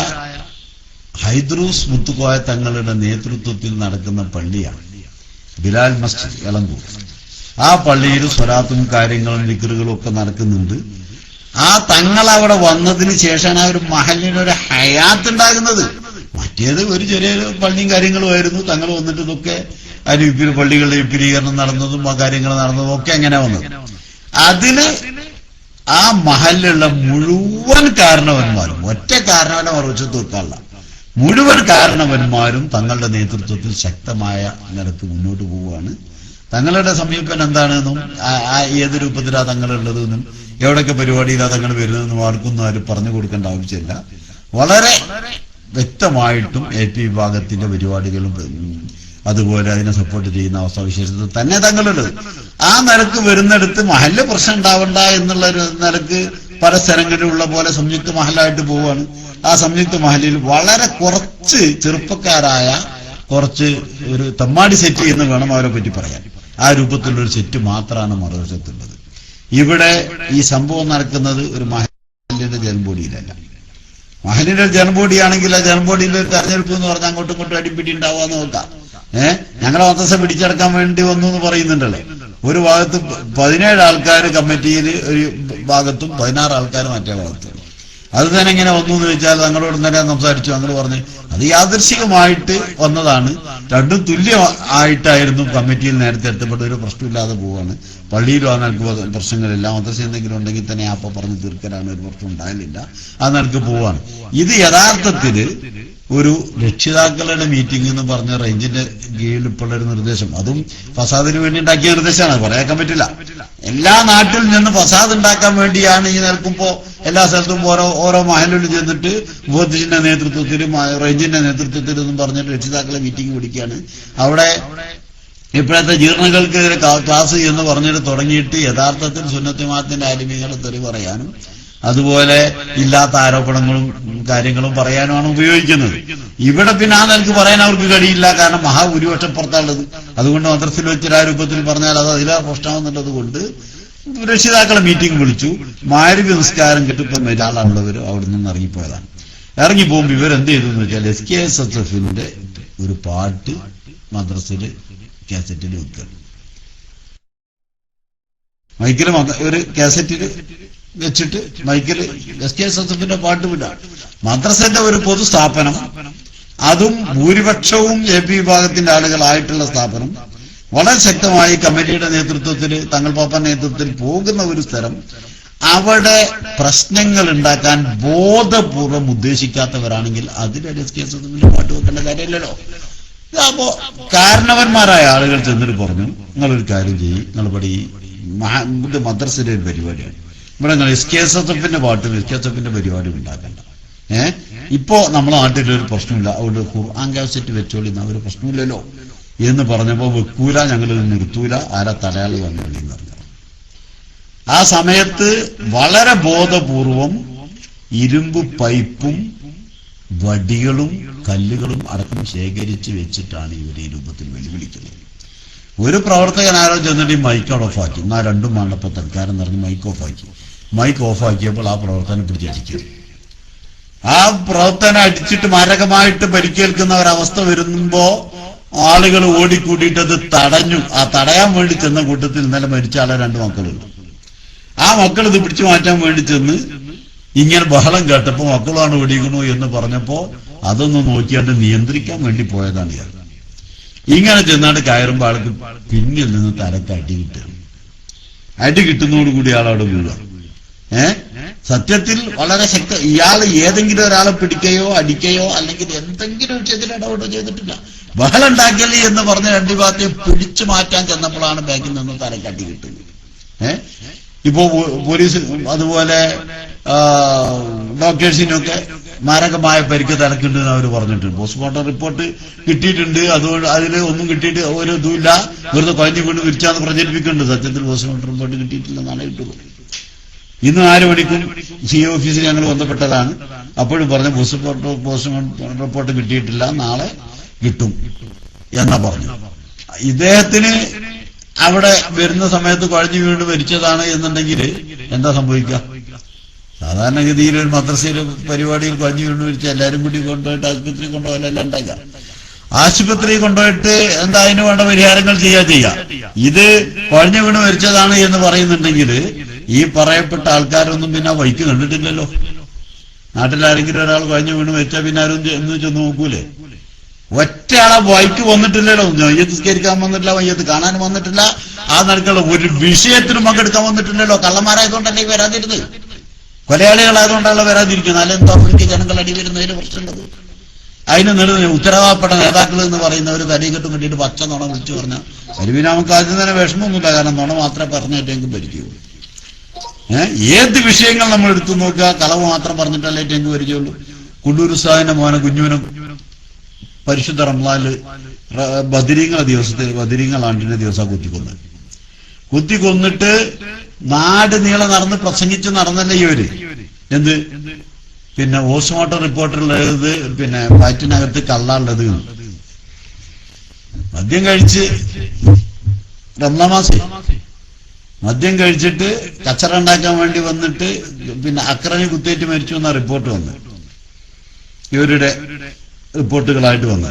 ഹൈദ്രൂസ് മുത്തുക്കോയ തങ്ങളുടെ നേതൃത്വത്തിൽ നടക്കുന്ന പള്ളിയാണ് ബിലാൽ മസ്ജിദ് എളങ്കൂർ. ആ പള്ളിയിൽ സ്വലാത്തും കാര്യങ്ങളും ദിക്റുകളും ഒക്കെ നടക്കുന്നുണ്ട്. ആ തങ്ങൾ അവിടെ വന്നതിന് ശേഷമാണ് ആ ഒരു മഹലിനൊരു ഹയാത്ത് ഉണ്ടാകുന്നത്. മറ്റേത് ഒരു ചെറിയൊരു പള്ളിയും കാര്യങ്ങളുമായിരുന്നു. തങ്ങൾ വന്നിട്ട് ഇതൊക്കെ അതിന് പള്ളികളുടെ വിപുലീകരണം നടന്നതും ആ കാര്യങ്ങൾ നടന്നതും ഒക്കെ എങ്ങനെ വന്നത്. അതിന് ആ മഹലിലുള്ള മുഴുവൻ കാരണവന്മാരും, ഒറ്റ കാരണവനെ മറച്ചു തീർക്കാനുള്ള മുഴുവൻ കാരണവന്മാരും തങ്ങളുടെ നേതൃത്വത്തിൽ ശക്തമായ നിലക്ക് മുന്നോട്ട് പോവുകയാണ്. തങ്ങളുടെ സമീപനം എന്താണെന്നും ഏത് രൂപത്തിലാണ് തങ്ങളുള്ളതെന്നും എവിടെയൊക്കെ പരിപാടിയിലാണ് തങ്ങൾ വരുന്നതെന്നും ആർക്കൊന്നും ആരും പറഞ്ഞു കൊടുക്കേണ്ട ആവശ്യമില്ല. വളരെ വ്യക്തമായിട്ടും AP വിഭാഗത്തിന്റെ പരിപാടികളും അതുപോലെ അതിനെ സപ്പോർട്ട് ചെയ്യുന്ന അവസ്ഥാവിശേഷത്തിൽ തന്നെ തങ്ങളുള്ളത്. ആ നിലക്ക് വരുന്നിടത്ത് മഹല്ല് പ്രശ്നം ഉണ്ടാവണ്ട എന്നുള്ള നിലക്ക് പല സ്ഥലങ്ങളിലുള്ള പോലെ സംയുക്ത മഹലായിട്ട് പോവുകയാണ്. ആ സംയുക്ത മഹലിൽ വളരെ കുറച്ച് ചെറുപ്പക്കാരായ കുറച്ച് ഒരു തമ്മാടി സെറ്റ് എന്ന് വേണം അവരെ പറ്റി പറയാൻ. ആ രൂപത്തിലുള്ളൊരു സെറ്റ് മാത്രമാണ് മറുവശത്തുള്ളത്. ഇവിടെ ഈ സംഭവം നടക്കുന്നത് ഒരു മഹലിന്റെ ജനബോഡിയിലല്ല. മഹലിന്റെ ജനബോഡിയാണെങ്കിൽ ആ ജനബോഡിയിലെ തെരഞ്ഞെടുപ്പ് എന്ന് പറഞ്ഞാൽ അങ്ങോട്ടും ഇങ്ങോട്ടും അടിപിടി ഉണ്ടാവാന്ന് നോക്കാം. ഞങ്ങളെ മദ്രസ പിടിച്ചെടുക്കാൻ വേണ്ടി വന്നു എന്ന് പറയുന്നുണ്ടല്ലോ. ഒരു ഭാഗത്ത് 17 ആൾക്കാർ കമ്മിറ്റിയിൽ ഒരു ഭാഗത്തും 16 ആൾക്കാർ മറ്റേ ഭാഗത്തും. അത് തന്നെ എങ്ങനെ വന്നു എന്ന് വെച്ചാൽ തങ്ങളോട് തന്നെ സംസാരിച്ചു. ഞങ്ങൾ പറഞ്ഞു അത് യാദൃശികമായിട്ട് വന്നതാണ്, രണ്ടും തുല്യമായിട്ടായിരുന്നു കമ്മിറ്റിയിൽ നേരത്തെ എത്തപ്പെട്ട, ഒരു പ്രശ്നമില്ലാതെ പോവാണ്. പള്ളിയിലും ആ നിലക്ക് പ്രശ്നങ്ങളില്ല. മദ്രസ എന്തെങ്കിലും ഉണ്ടെങ്കിൽ തന്നെ അപ്പൊ പറഞ്ഞു തീർക്കലാണ്, ഒരു പ്രശ്നം ഉണ്ടായില്ല. ആ നിലക്ക് പോവാണ്. ഇത് യഥാർത്ഥത്തില് ഒരു രക്ഷിതാക്കളുടെ മീറ്റിംഗ് എന്ന് പറഞ്ഞ റേഞ്ചിന്റെ കീഴിൽ ഇപ്പോഴൊരു നിർദ്ദേശം, അതും ഫസാദിന് വേണ്ടി ഉണ്ടാക്കിയ നിർദ്ദേശമാണ്, പറയാക്കാൻ പറ്റില്ല. എല്ലാ നാട്ടിൽ നിന്ന് ഫസാദ് ഉണ്ടാക്കാൻ വേണ്ടിയാണ് ഈ നിൽക്കുമ്പോ എല്ലാ സ്ഥലത്തും ഓരോ മഹലിൽ ചെന്നിട്ട് മുഹദ്ദിസിന്റെ നേതൃത്വത്തിലും റേഞ്ചിന്റെ നേതൃത്വത്തിലും എന്നും പറഞ്ഞിട്ട് രക്ഷിതാക്കളെ മീറ്റിംഗ് പിടിക്കുകയാണ്. അവിടെ ഇപ്പോഴത്തെ ജീർണകൾക്കെതിരെ ക്ലാസ് എന്ന് പറഞ്ഞിട്ട് തുടങ്ങിയിട്ട് യഥാർത്ഥത്തിൽ സുന്നത്ത് ജമാഅത്തിന്റെ ആലിമീങ്ങളെ തെറി പറയാനും അതുപോലെ ഇല്ലാത്ത ആരോപണങ്ങളും കാര്യങ്ങളും പറയാനുമാണ് ഉപയോഗിക്കുന്നത്. ഇവിടെ പിന്നെ ആ നിലക്ക് പറയാൻ അവർക്ക് കഴിയില്ല, കാരണം മഹാഭൂരിപക്ഷം പുറത്താണുള്ളത്. അതുകൊണ്ട് മദ്രസയിൽ വെച്ചൊരു ആ രൂപത്തിൽ പറഞ്ഞാൽ അത് അതിലാ പ്രശ്നമെന്നുള്ളത് കൊണ്ട് രക്ഷിതാക്കളെ മീറ്റിംഗ് വിളിച്ചു. മഗ്‌രിബ് നിസ്കാരം കിട്ടിപ്പം ഒരാളാണുള്ളവർ അവിടെ നിന്ന് ഇറങ്ങിപ്പോയതാണ്. ഇറങ്ങിപ്പോകുമ്പോൾ ഇവരെന്ത് ചെയ്തു എന്ന് വെച്ചാൽ SKSSFന്റെ ഒരു പാട്ട് മദ്രസയില് കാസറ്റിൽ വെക്കുക. മൈക്കില് ഒരു കാസറ്റില് വെച്ചിട്ട് മൈക്കിൽ SKSSFന്റെ പാട്ട് വിടാം. മദ്രസന്റെ ഒരു പൊതു സ്ഥാപനം, അതും ഭൂരിപക്ഷവും AP വിഭാഗത്തിന്റെ ആളുകളായിട്ടുള്ള സ്ഥാപനം, വളരെ ശക്തമായി കമ്മിറ്റിയുടെ നേതൃത്വത്തിൽ തങ്ങൾ പാപ്പന്റെ നേതൃത്വത്തിൽ പോകുന്ന ഒരു സ്ഥലം. അവിടെ പ്രശ്നങ്ങൾ ഉണ്ടാക്കാൻ ബോധപൂർവം ഉദ്ദേശിക്കാത്തവരാണെങ്കിൽ അതിലൊരു കേസൊന്നും പാട്ട് വെക്കേണ്ട കാര്യമില്ലല്ലോ. അപ്പോ കാരണവന്മാരായ ആളുകൾ ചെന്നിട്ട് പറഞ്ഞു, നിങ്ങളൊരു കാര്യം ചെയ്യും, നിങ്ങൾ ഇവിടെ ഈ മദ്രസയിലെ ഒരു പരിപാടിയാണ്, ഇവിടെ നിങ്ങൾ എസ്കേസഫിന്റെ പാട്ടും എസ്കേസഫിന്റെ പരിപാടി ഉണ്ടാക്കണ്ട. ഇപ്പോ നമ്മളെ നാട്ടിലൊരു പ്രശ്നമില്ല, അതുകൊണ്ട് ഖുർആൻ കാസറ്റ് വെച്ചോളി, ഒരു പ്രശ്നമില്ലല്ലോ എന്ന് പറഞ്ഞപ്പോ വെക്കൂല, ഞങ്ങൾ നിർത്തൂല, ആരാ തടയാള് വന്നോളി എന്ന് പറഞ്ഞു. ആ സമയത്ത് വളരെ ബോധപൂർവം ഇരുമ്പ് പൈപ്പും വടികളും കല്ലുകളും അടക്കം ശേഖരിച്ച് വെച്ചിട്ടാണ് ഇവർ ഈ രൂപത്തിൽ വെല്ലുവിളിക്കുന്നത്. ഒരു പ്രവർത്തകൻ ആരോ ചെന്നിട്ട് മൈക്ക് ഓഫാക്കി, എന്നാ രണ്ടും വേണ്ടപ്പോ തൽക്കാലം നിറഞ്ഞ് മൈക്ക് ഓഫാക്കി. മൈക്ക് ഓഫാക്കിയപ്പോൾ ആ പ്രവർത്തനം പിടിച്ചടിക്കും. ആ പ്രവർത്തനം അടിച്ചിട്ട് മാരകമായിട്ട് പരിക്കേൽക്കുന്ന ഒരവസ്ഥ വരുമ്പോ ആളുകൾ ഓടിക്കൂട്ടിയിട്ട് അത് തടഞ്ഞു. ആ തടയാൻ വേണ്ടി ചെന്ന കൂട്ടത്തിൽ ഇന്നലെ മരിച്ച ആളെ 2 മക്കളുണ്ട്. ആ മക്കൾ ഇത് പിടിച്ചു മാറ്റാൻ വേണ്ടി ചെന്ന് ഇങ്ങനെ ബഹളം കേട്ടപ്പോ മക്കളാണ് ഓടിക്കണു എന്ന് പറഞ്ഞപ്പോ അതൊന്ന് നോക്കിയാണ്ട് നിയന്ത്രിക്കാൻ വേണ്ടി പോയതാണ് ഇയാൾ. ഇങ്ങനെ ചെന്നാണ്ട് കയറുമ്പോ ആൾക്ക് പിന്നിൽ നിന്ന് തലക്ക് അടി കിട്ടുകയാണ്. അടി കിട്ടുന്നതോടുകൂടി ആളവിടെ വീഴുക. സത്യത്തിൽ വളരെ ഇയാൾ ഏതെങ്കിലും ഒരാളെ പിടിക്കുകയോ അടിക്കുകയോ അല്ലെങ്കിൽ എന്തെങ്കിലും വിഷയത്തിൽ ഇടപെട്ടോ ചെയ്തിട്ടില്ല. ബഹളം ഉണ്ടാക്കല് എന്ന് പറഞ്ഞ 2 ഭാഗത്തെ പിടിച്ചു മാറ്റാൻ ചെന്നപ്പോഴാണ് ബാക്കിൽ നിന്ന് തലക്ക് അടി കിട്ടുന്നത്. ഇപ്പോ പോലീസ് അതുപോലെ ഡോക്ടേഴ്സിനൊക്കെ മാരകമായ പരിക്ക് തലക്കുണ്ടെന്ന് അവർ പറഞ്ഞിട്ടുണ്ട്. പോസ്റ്റ്മോർട്ടം റിപ്പോർട്ട് കിട്ടിയിട്ടുണ്ട്. അതുകൊണ്ട് അതിൽ ഒന്നും കിട്ടിയിട്ട് ഒരു ഇതുമില്ല, വെറുതെ കുഴഞ്ഞു കൊണ്ട് വിരിച്ചാന്ന് പ്രചരിപ്പിക്കുന്നുണ്ട്. സത്യത്തിൽ പോസ്റ്റ്മോർട്ടം റിപ്പോർട്ട് കിട്ടിയിട്ടില്ലെന്നാണ് കിട്ടുള്ളൂ. ഇന്ന് 4 മണിക്കും CA ഓഫീസിൽ ഞങ്ങൾ ബന്ധപ്പെട്ടതാണ്. അപ്പോഴും പറഞ്ഞ പോസ്റ്റ്മോർട്ടം റിപ്പോർട്ട് കിട്ടിയിട്ടില്ല, നാളെ കിട്ടും എന്നാ പറഞ്ഞു. ഇദ്ദേഹത്തിന് അവിടെ വരുന്ന സമയത്ത് കുഴഞ്ഞു വീണ് മരിച്ചതാണ് എന്നുണ്ടെങ്കിൽ എന്താ സംഭവിക്കുക? സാധാരണഗതിയിൽ ഒരു മദ്രസയിലെ പരിപാടിയിൽ കുഴഞ്ഞു വീണ് മരിച്ച എല്ലാവരും കൂടി കൊണ്ടുപോയിട്ട് ആശുപത്രി കൊണ്ടുപോകലല്ല ഉണ്ടാക്കുക. ആശുപത്രി കൊണ്ടുപോയിട്ട് എന്താ അതിന് വേണ്ട പരിഹാരങ്ങൾ ചെയ്യാം. ഇത് കുഴഞ്ഞു വീണ് മരിച്ചതാണ് എന്ന് പറയുന്നുണ്ടെങ്കിൽ ഈ പറയപ്പെട്ട ആൾക്കാരൊന്നും പിന്നെ ആ വൈക്ക് കണ്ടിട്ടില്ലല്ലോ. നാട്ടിലാരെങ്കിലും ഒരാൾ കുഴഞ്ഞു വീണ് മരിച്ചാൽ പിന്നെ ആരും എന്ന് ചെന്ന് നോക്കൂലേ? ഒറ്റയാളെ വൈക്ക് വന്നിട്ടില്ലല്ലോ. മയ്യത്ത് നിസ്കരിക്കാൻ വന്നിട്ടില്ല, മയ്യത്ത് കാണാൻ വന്നിട്ടില്ല, ആ നടക്കുള്ള ഒരു വിഷയത്തിനും പങ്കെടുക്കാൻ വന്നിട്ടില്ലല്ലോ. കള്ളന്മാരായതുകൊണ്ടല്ലേ വരാതിരുന്നത്, കൊലയാളികളായതുകൊണ്ടല്ല വരാതിരിക്കുന്നത്. അല്ലെന്തോ അവർക്ക് ജനങ്ങൾ അടി വരുന്നതിന് പ്രശ്നമുള്ളത്. അതിന് ഉത്തരവാദപ്പെട്ട നേതാക്കൾ എന്ന് പറയുന്നവർ തലീകെട്ടും കെട്ടിയിട്ട് പച്ച നുണ വിളിച്ചു പറഞ്ഞാൽ അരുവിന് നമുക്ക് ആദ്യം തന്നെ വിഷമമൊന്നുമില്ല. കാരണം നുണ മാത്രമേ പറഞ്ഞിട്ടെങ്കിൽ പരിചയമുള്ളൂ. ഏത് വിഷയങ്ങൾ നമ്മൾ എടുത്തു നോക്കുക, കളവ് മാത്രം പറഞ്ഞിട്ടല്ലേ ഏറ്റെങ്കിൽ പരിചയമുള്ളൂ. കുണ്ടൂർ ഉസ്താദിന്റെ മോനെ കുഞ്ഞുവിനും പരിശുദ്ധ റംളാനില് ബദരീങ്ങൾ ആണ്ടിന്റെ ദിവസം കുത്തിക്കൊന്നിട്ട് നാട് നീളെ നടന്ന് പ്രസംഗിച്ച് നടന്നല്ലേ ഇവര്. എന്ത് പിന്നെ പോസ്റ്റ്മോർട്ടം റിപ്പോർട്ടുള്ളത് പിന്നെ വയറ്റിനകത്ത് കള്ളാനുള്ളത്. മദ്യം കഴിച്ച് റമളാൻ മാസം മദ്യം കഴിച്ചിട്ട് കച്ചറ ഉണ്ടാക്കാൻ വേണ്ടി വന്നിട്ട് പിന്നെ അക്രമി കുത്തേറ്റ് മരിച്ചു എന്ന റിപ്പോർട്ട് വന്നു, ഇവരുടെ റിപ്പോർട്ടുകളായിട്ട് വന്നു.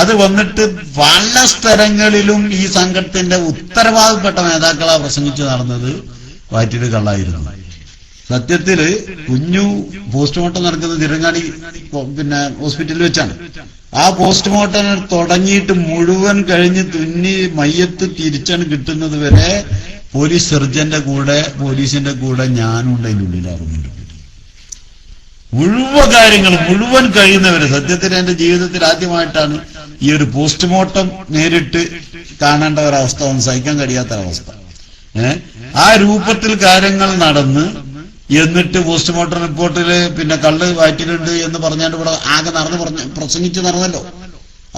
അത് വന്നിട്ട് പല സ്ഥലങ്ങളിലും ഈ സംഘത്തിന്റെ ഉത്തരവാദപ്പെട്ട നേതാക്കളാ പ്രസംഗിച്ച് നടന്നത് വയറ്റില് കള്ളായിരുന്നു. സത്യത്തില് കുഞ്ഞു പോസ്റ്റ്മോർട്ടം നടക്കുന്നത് തിരങ്ങാടി പിന്നെ ഹോസ്പിറ്റലിൽ വെച്ചാണ്. ആ പോസ്റ്റ്മോർട്ടം തുടങ്ങിയിട്ട് മുഴുവൻ കഴിഞ്ഞ് തുന്നി മയ്യത്ത് തിരിച്ചാണ് കിട്ടുന്നത് വരെ പോലീസ് സർജന്റെ കൂടെ പോലീസിന്റെ കൂടെ ഞാനുണ്ട് അതിൻ്റെ ഉള്ളിൽ അറിഞ്ഞിട്ടുണ്ട്. മുഴുവൻ കാര്യങ്ങളും മുഴുവൻ കഴിയുന്നവര്. സത്യത്തിൽ എന്റെ ജീവിതത്തിൽ ആദ്യമായിട്ടാണ് ഈ ഒരു പോസ്റ്റ്മോർട്ടം നേരിട്ട് കാണേണ്ട ഒരവസ്ഥ, ഒന്നും സഹിക്കാൻ കഴിയാത്ത അവസ്ഥ. ആ രൂപത്തിൽ കാര്യങ്ങൾ നടന്ന് എന്നിട്ട് പോസ്റ്റ്മോർട്ടം റിപ്പോർട്ടില് പിന്നെ കള്ള് വയറ്റിലുണ്ട് എന്ന് പറഞ്ഞാണ്ട് ഇവിടെ ആകെ പ്രസംഗിച്ച് നടന്നല്ലോ.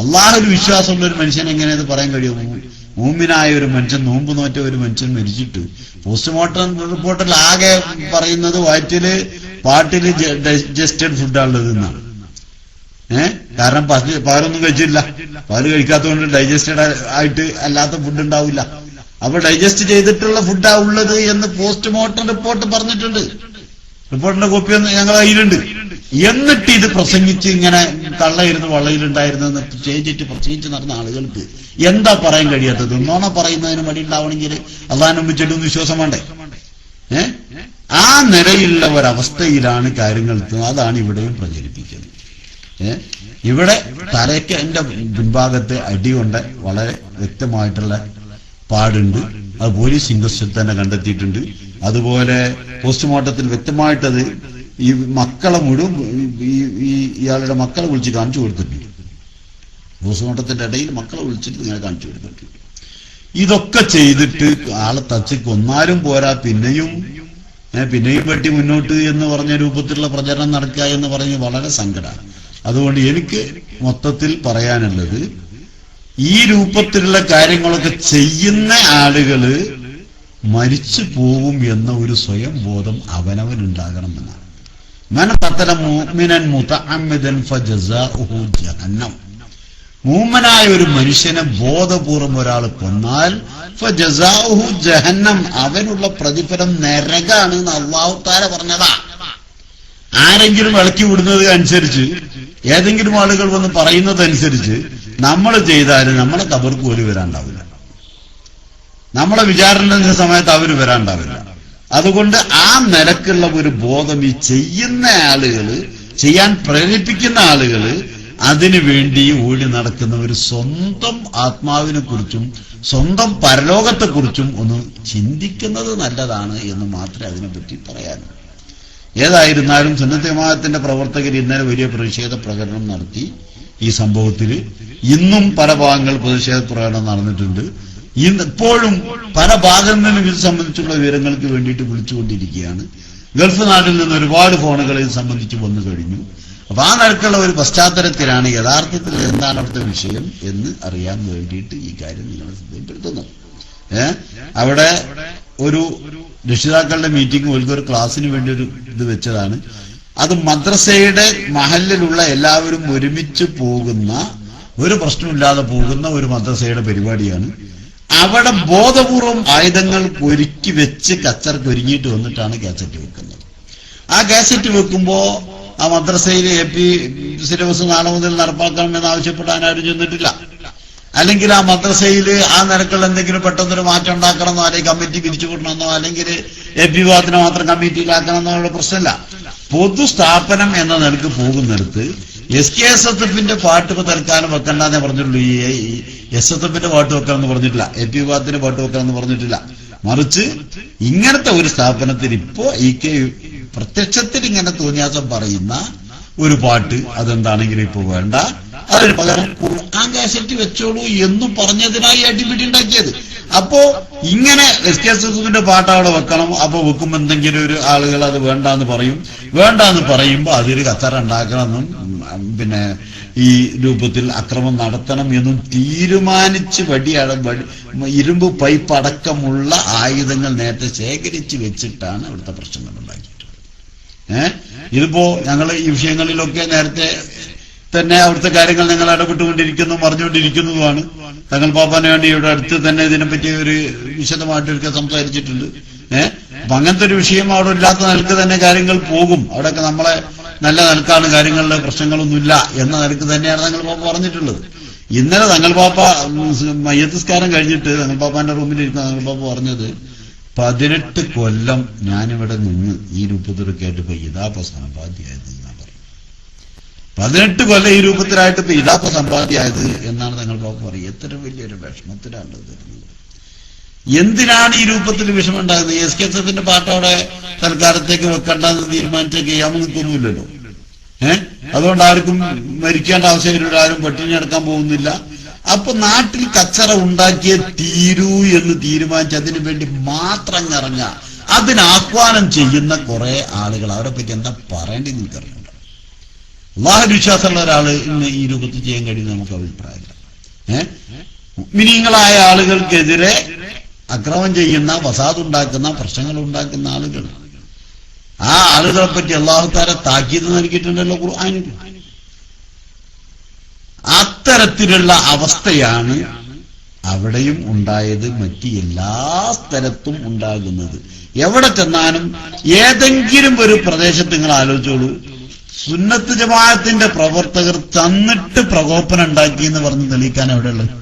അള്ളാഹുവിൽ വിശ്വാസമുള്ള ഒരു മനുഷ്യൻ എങ്ങനെ ഇത് പറയാൻ കഴിയുമോ? മൂമിനായ ഒരു മനുഷ്യൻ, നോമ്പ് നോറ്റ ഒരു മനുഷ്യൻ മരിച്ചിട്ട് പോസ്റ്റ്മോർട്ടം റിപ്പോർട്ടിൽ ആകെ പറയുന്നത് വയറ്റില് പാട്ടില് ഡൈജസ്റ്റഡ് ഫുഡാണുള്ളത് എന്നാണ്. കാരണം പാലൊന്നും കഴിച്ചില്ല, പാല് കഴിക്കാത്തതുകൊണ്ട് ഡൈജസ്റ്റഡ് ആയിട്ട് അല്ലാത്ത ഫുഡ് ഉണ്ടാവില്ല. അപ്പൊ ഡൈജസ്റ്റ് ചെയ്തിട്ടുള്ള ഫുഡാ ഉള്ളത് എന്ന് പോസ്റ്റ്മോർട്ടം റിപ്പോർട്ട് പറഞ്ഞിട്ടുണ്ട്. റിപ്പോർട്ടിന്റെ കോപ്പി ഞങ്ങളുടെ കയ്യിലുണ്ട്. എന്നിട്ട് ഇത് പ്രസംഗിച്ച് ഇങ്ങനെ കള്ളയിരുന്ന് വള്ളയിലുണ്ടായിരുന്നെന്ന് ചെയ്തിട്ട് പ്രസംഗിച്ച് നടന്ന ആളുകൾക്ക് എന്താ പറയാൻ കഴിയാത്തത്? നോണ പറയുന്നതിന് മടി ഉണ്ടാവണമെങ്കിൽ അള്ളാഹിനെ മുമ്പ് ചെല്ലും വിശ്വാസം വേണ്ടേ? ആ നിലയിലുള്ള ഒരവസ്ഥയിലാണ് കാര്യങ്ങൾ. അതാണ് ഇവിടെയും പ്രചരിപ്പിക്കുന്നത്. ഇവിടെ തലയ്ക്ക് എന്റെ പിൻഭാഗത്ത് അടികൊണ്ട് വളരെ വ്യക്തമായിട്ടുള്ള പാടുണ്ട്. അത് പോലീസ് ഇൻക്വസ്റ്റിൽ തന്നെ കണ്ടെത്തിയിട്ടുണ്ട്. അതുപോലെ പോസ്റ്റ്മോർട്ടത്തിൽ വ്യക്തമായിട്ടത് ഈ മക്കളെ മുഴുവൻ ഇയാളുടെ മക്കളെ വിളിച്ച് കാണിച്ചു കൊടുത്തിട്ടുണ്ട്. പോസ്റ്റ്മോർട്ടത്തിന്റെ ഇടയിൽ മക്കളെ വിളിച്ചിട്ട് ഇങ്ങനെ കാണിച്ചു കൊടുത്തിട്ടുണ്ട്. ഇതൊക്കെ ചെയ്തിട്ട് ആളെ തച്ച് കൊന്നാലും പോരാ, പിന്നെയും വെട്ടി മുന്നോട്ട് എന്ന് പറഞ്ഞ രൂപത്തിലുള്ള പ്രചരണം നടക്കുക എന്ന് പറഞ്ഞ് വളരെ സങ്കടമാണ്. അതുകൊണ്ട് എനിക്ക് മൊത്തത്തിൽ പറയാനുള്ളത്, ഈ രൂപത്തിലുള്ള കാര്യങ്ങളൊക്കെ ചെയ്യുന്ന ആളുകള് മരിച്ചു പോകും എന്ന ഒരു സ്വയം ബോധം അവനവനുണ്ടാകണമെന്നാണ്. മൻ ഖതല മുഅ്മിനൻ മുതഅമ്മിദൻ ഫജസാഉഹു ജഹന്നം. മൂമനായ ഒരു മനുഷ്യനെ ബോധപൂർവം ഒരാൾ കൊന്നാൽ ഫജസാഉഹു ജഹന്നം, അവനുള്ള പ്രതിഫലം നരകാണ് എന്ന് അല്ലാഹു തആല പറഞ്ഞതാ. ആരെങ്കിലും ഇളക്കി വിടുന്നത് അനുസരിച്ച്, ഏതെങ്കിലും ആളുകൾ വന്ന് പറയുന്നതനുസരിച്ച് നമ്മൾ ചെയ്താൽ നമ്മളെ ഖബർക്ക് പോലും വരാണ്ടാവില്ല, നമ്മളെ വിചാരണ സമയത്ത് അവർ വരാണ്ടാവില്ല. അതുകൊണ്ട് ആ നിലക്കുള്ള ഒരു ബോധം ഈ ചെയ്യുന്ന ആളുകള്, ചെയ്യാൻ പ്രേരിപ്പിക്കുന്ന ആളുകള്, അതിനു വേണ്ടി ഓടി നടക്കുന്നവർ സ്വന്തം ആത്മാവിനെ കുറിച്ചും സ്വന്തം പരലോകത്തെക്കുറിച്ചും ഒന്ന് ചിന്തിക്കുന്നത് നല്ലതാണ് എന്ന് മാത്രമേ അതിനെപ്പറ്റി പറയാനുള്ളൂ. ഏതായിരുന്നാലും സുന്നത്ത് ജമാഅത്തിന്റെ പ്രവർത്തകർ ഇന്നലെ വലിയ പ്രതിഷേധ പ്രകടനം നടത്തി. ഈ സംഭവത്തിൽ ഇന്നും പല ഭാഗങ്ങൾ പ്രതിഷേധ പ്രകടനം നടന്നിട്ടുണ്ട്. ഇപ്പോഴും പല ഭാഗങ്ങളിലും ഇത് സംബന്ധിച്ചുള്ള വിവരങ്ങൾക്ക് വേണ്ടിയിട്ട് വിളിച്ചുകൊണ്ടിരിക്കുകയാണ്. ഗൾഫ് നാട്ടിൽ നിന്ന് ഒരുപാട് ഫോണുകൾ ഇത് സംബന്ധിച്ച് വന്നു കഴിഞ്ഞു. അപ്പൊ ആ നിലക്കുള്ള ഒരു പശ്ചാത്തലത്തിലാണ് യഥാർത്ഥത്തിൽ എന്താണ് അവിടുത്തെ വിഷയം എന്ന് അറിയാൻ വേണ്ടിയിട്ട് ഈ കാര്യം നിങ്ങളെ ശ്രദ്ധപ്പെടുത്തുന്നത്. അവിടെ ഒരു രക്ഷിതാക്കളുടെ മീറ്റിംഗ്, ഒരു ക്ലാസ്സിന് വേണ്ടി ഒരു ഇത് വെച്ചതാണ്. അത് മദ്രസയുടെ മഹല്ലിലുള്ള എല്ലാവരും ഒരുമിച്ച് പോകുന്ന, ഒരു പ്രശ്നമില്ലാതെ പോകുന്ന ഒരു മദ്രസയുടെ പരിപാടിയാണ്. അവിടെ ബോധപൂർവം ആയുധങ്ങൾ ഒരുക്കി വെച്ച് കച്ചർക്ക് ഒരുങ്ങിയിട്ട് വന്നിട്ടാണ് കാസറ്റ് വെക്കുന്നത്. ആ കാസറ്റ് വെക്കുമ്പോ ആ മദ്രസയിൽ AP സിലബസ് നാളെ മുതൽ നടപ്പാക്കണമെന്ന് ആവശ്യപ്പെടാൻ ആരും ചെന്നിട്ടില്ല. അല്ലെങ്കിൽ ആ മദ്രസയിൽ ആ നിരക്കുള്ള എന്തെങ്കിലും പെട്ടെന്നൊരു മാറ്റം ഉണ്ടാക്കണമെന്നോ, അല്ലെങ്കിൽ കമ്മിറ്റി പിരിച്ചുവിടണമെന്നോ, അല്ലെങ്കിൽ AP വിഭാഗത്തിനെ മാത്രം കമ്മിറ്റിയിലാക്കണമെന്നുള്ള പ്രശ്നമില്ല. പൊതു സ്ഥാപനം എന്ന നിലക്ക് പോകുന്നിടത്ത് SKSSFന്റെ പാട്ട് ഇപ്പൊ തൽക്കാലം വെക്കണ്ടെന്നേ പറഞ്ഞിട്ടുള്ളൂ. ഈ SSFന്റെ പാട്ട് വെക്കണമെന്ന് പറഞ്ഞിട്ടില്ല, AP വിഭാഗത്തിന്റെ പാട്ട് വെക്കണമെന്ന് പറഞ്ഞിട്ടില്ല. മറിച്ച് ഇങ്ങനത്തെ ഒരു സ്ഥാപനത്തിൽ ഇപ്പോ പ്രത്യക്ഷത്തിൽ ഇങ്ങനെ തോന്നിയാസം പറയുന്ന ഒരു പാട്ട് അതെന്താണെങ്കിലും ഇപ്പൊ വേണ്ട, അതിന് പകരം ഖുർആൻ കാസറ്റ് വെച്ചോളൂ എന്നും പറഞ്ഞതിനായി അടിപിടി ഉണ്ടാക്കിയത്. അപ്പോ ഇങ്ങനെ SKSSFന്റെ പാട്ട് അവിടെ വെക്കണം. അപ്പൊ വെക്കുമ്പോ എന്തെങ്കിലും ഒരു ആളുകൾ അത് വേണ്ടാന്ന് പറയും. വേണ്ടാന്ന് പറയുമ്പോ അതിൽ കച്ചറ ഉണ്ടാക്കണമെന്നും പിന്നെ ഈ രൂപത്തിൽ അക്രമം നടത്തണം എന്നും തീരുമാനിച്ച് ഇരുമ്പ് പൈപ്പ് അടക്കമുള്ള ആയുധങ്ങൾ നേരത്തെ ശേഖരിച്ച് വെച്ചിട്ടാണ് അവിടുത്തെ പ്രശ്നങ്ങൾ ഉണ്ടാക്കിയിട്ടുള്ളത്. ഇതിപ്പോ ഞങ്ങൾ ഈ വിഷയങ്ങളിലൊക്കെ നേരത്തെ തന്നെ അവിടുത്തെ കാര്യങ്ങൾ ഞങ്ങൾ ഇടപെട്ടുകൊണ്ടിരിക്കുന്നു, പറഞ്ഞുകൊണ്ടിരിക്കുന്നതുമാണ്. തങ്ങൾ പാപ്പാന് വേണ്ടി ഇവിടെ അടുത്ത് തന്നെ ഇതിനെപ്പറ്റി ഒരു വിശദമായിട്ടൊക്കെ സംസാരിച്ചിട്ടുണ്ട്. അപ്പൊ അങ്ങനത്തെ ഒരു വിഷയം അവിടെ ഇല്ലാത്ത നിലക്ക് തന്നെ കാര്യങ്ങൾ പോകും. അവിടെയൊക്കെ നമ്മളെ നല്ല നിലക്കാണ്, കാര്യങ്ങളിലെ പ്രശ്നങ്ങളൊന്നുമില്ല എന്ന നിലക്ക് തന്നെയാണ് തങ്ങൾ പാപ്പ പറഞ്ഞിട്ടുള്ളത്. ഇന്നലെ തങ്ങൾ പാപ്പ മയ്യത്തസ്കാരം കഴിഞ്ഞിട്ട് തങ്ങൾ പാപ്പാന്റെ റൂമിലിരിക്കുന്ന തങ്ങൾ പാപ്പ പറഞ്ഞത്, 18 കൊല്ലം ഞാനിവിടെ നിന്ന് ഈ രൂപത്തിലൊക്കെ ആയിട്ട് ഇപ്പൊ ഇതാപ്പ സമ്പാദ്യമായത് എന്നാ പറയും. 18 കൊല്ലം ഈ രൂപത്തിലായിട്ട് ഇപ്പൊ ഇതാപ്പ സമ്പാദ്യമായത് എന്നാണ് തങ്ങൾ പാപ്പ പറയും. എത്ര വലിയൊരു വിഷമത്തിലാണ് തരുന്നത്. എന്തിനാണ് ഈ രൂപത്തിൽ വിഷമം ഉണ്ടാകുന്നത്? SKSSFന്റെ പാട്ടോടെ തൽക്കാലത്തേക്ക് വെക്കണ്ടെന്ന് തീരുമാനിച്ചൊക്കെ ചെയ്യാമെന്ന് നിൽക്കൊന്നുമില്ലല്ലോ. അതുകൊണ്ട് ആർക്കും മരിക്കേണ്ട ആവശ്യമില്ല, ആരും പട്ടിണി അടക്കാൻ പോകുന്നില്ല. അപ്പൊ നാട്ടിൽ കച്ചറ ഉണ്ടാക്കിയേ തീരൂ എന്ന് തീരുമാനിച്ച് അതിനു വേണ്ടി മാത്രം ഇറങ്ങ, അതിനാഹ്വാനം ചെയ്യുന്ന കുറെ ആളുകൾ, അവരെ പറ്റി എന്താ പറയേണ്ടി നിൽക്കറിയുന്നുണ്ട്. അല്ലാഹു വിശ്വാസമുള്ള ഒരാള് ഇന്ന് ഈ രൂപത്തിൽ ചെയ്യാൻ കഴിയുന്ന നമുക്ക് അഭിപ്രായമില്ല. മുഅ്മിനീങ്ങളായ ആളുകൾക്കെതിരെ അക്രമം ചെയ്യുന്ന, ഫസാദ് ഉണ്ടാക്കുന്ന, പ്രശ്നങ്ങൾ ഉണ്ടാക്കുന്ന ആളുകൾ, ആ ആളുകളെ പറ്റി അല്ലാഹു തആല താക്കീത് നൽകിയിട്ടുണ്ടല്ലോ ഖുർആനിൽ. അത്തരത്തിലുള്ള അവസ്ഥയാണ് അവിടെയും ഉണ്ടായത്, മറ്റ് എല്ലാ സ്ഥലത്തും ഉണ്ടാകുന്നത്. എവിടെ ചെന്നാലും ഏതെങ്കിലും ഒരു പ്രദേശത്ത് നിങ്ങൾ ആലോചിച്ചോളൂ, സുന്നത്ത് ജമാഅത്തിന്റെ പ്രവർത്തകർ തന്നിട്ട് പ്രകോപനം ഉണ്ടാക്കി എന്ന് പറഞ്ഞ് തെളിയിക്കാൻ എവിടെയുള്ളത്?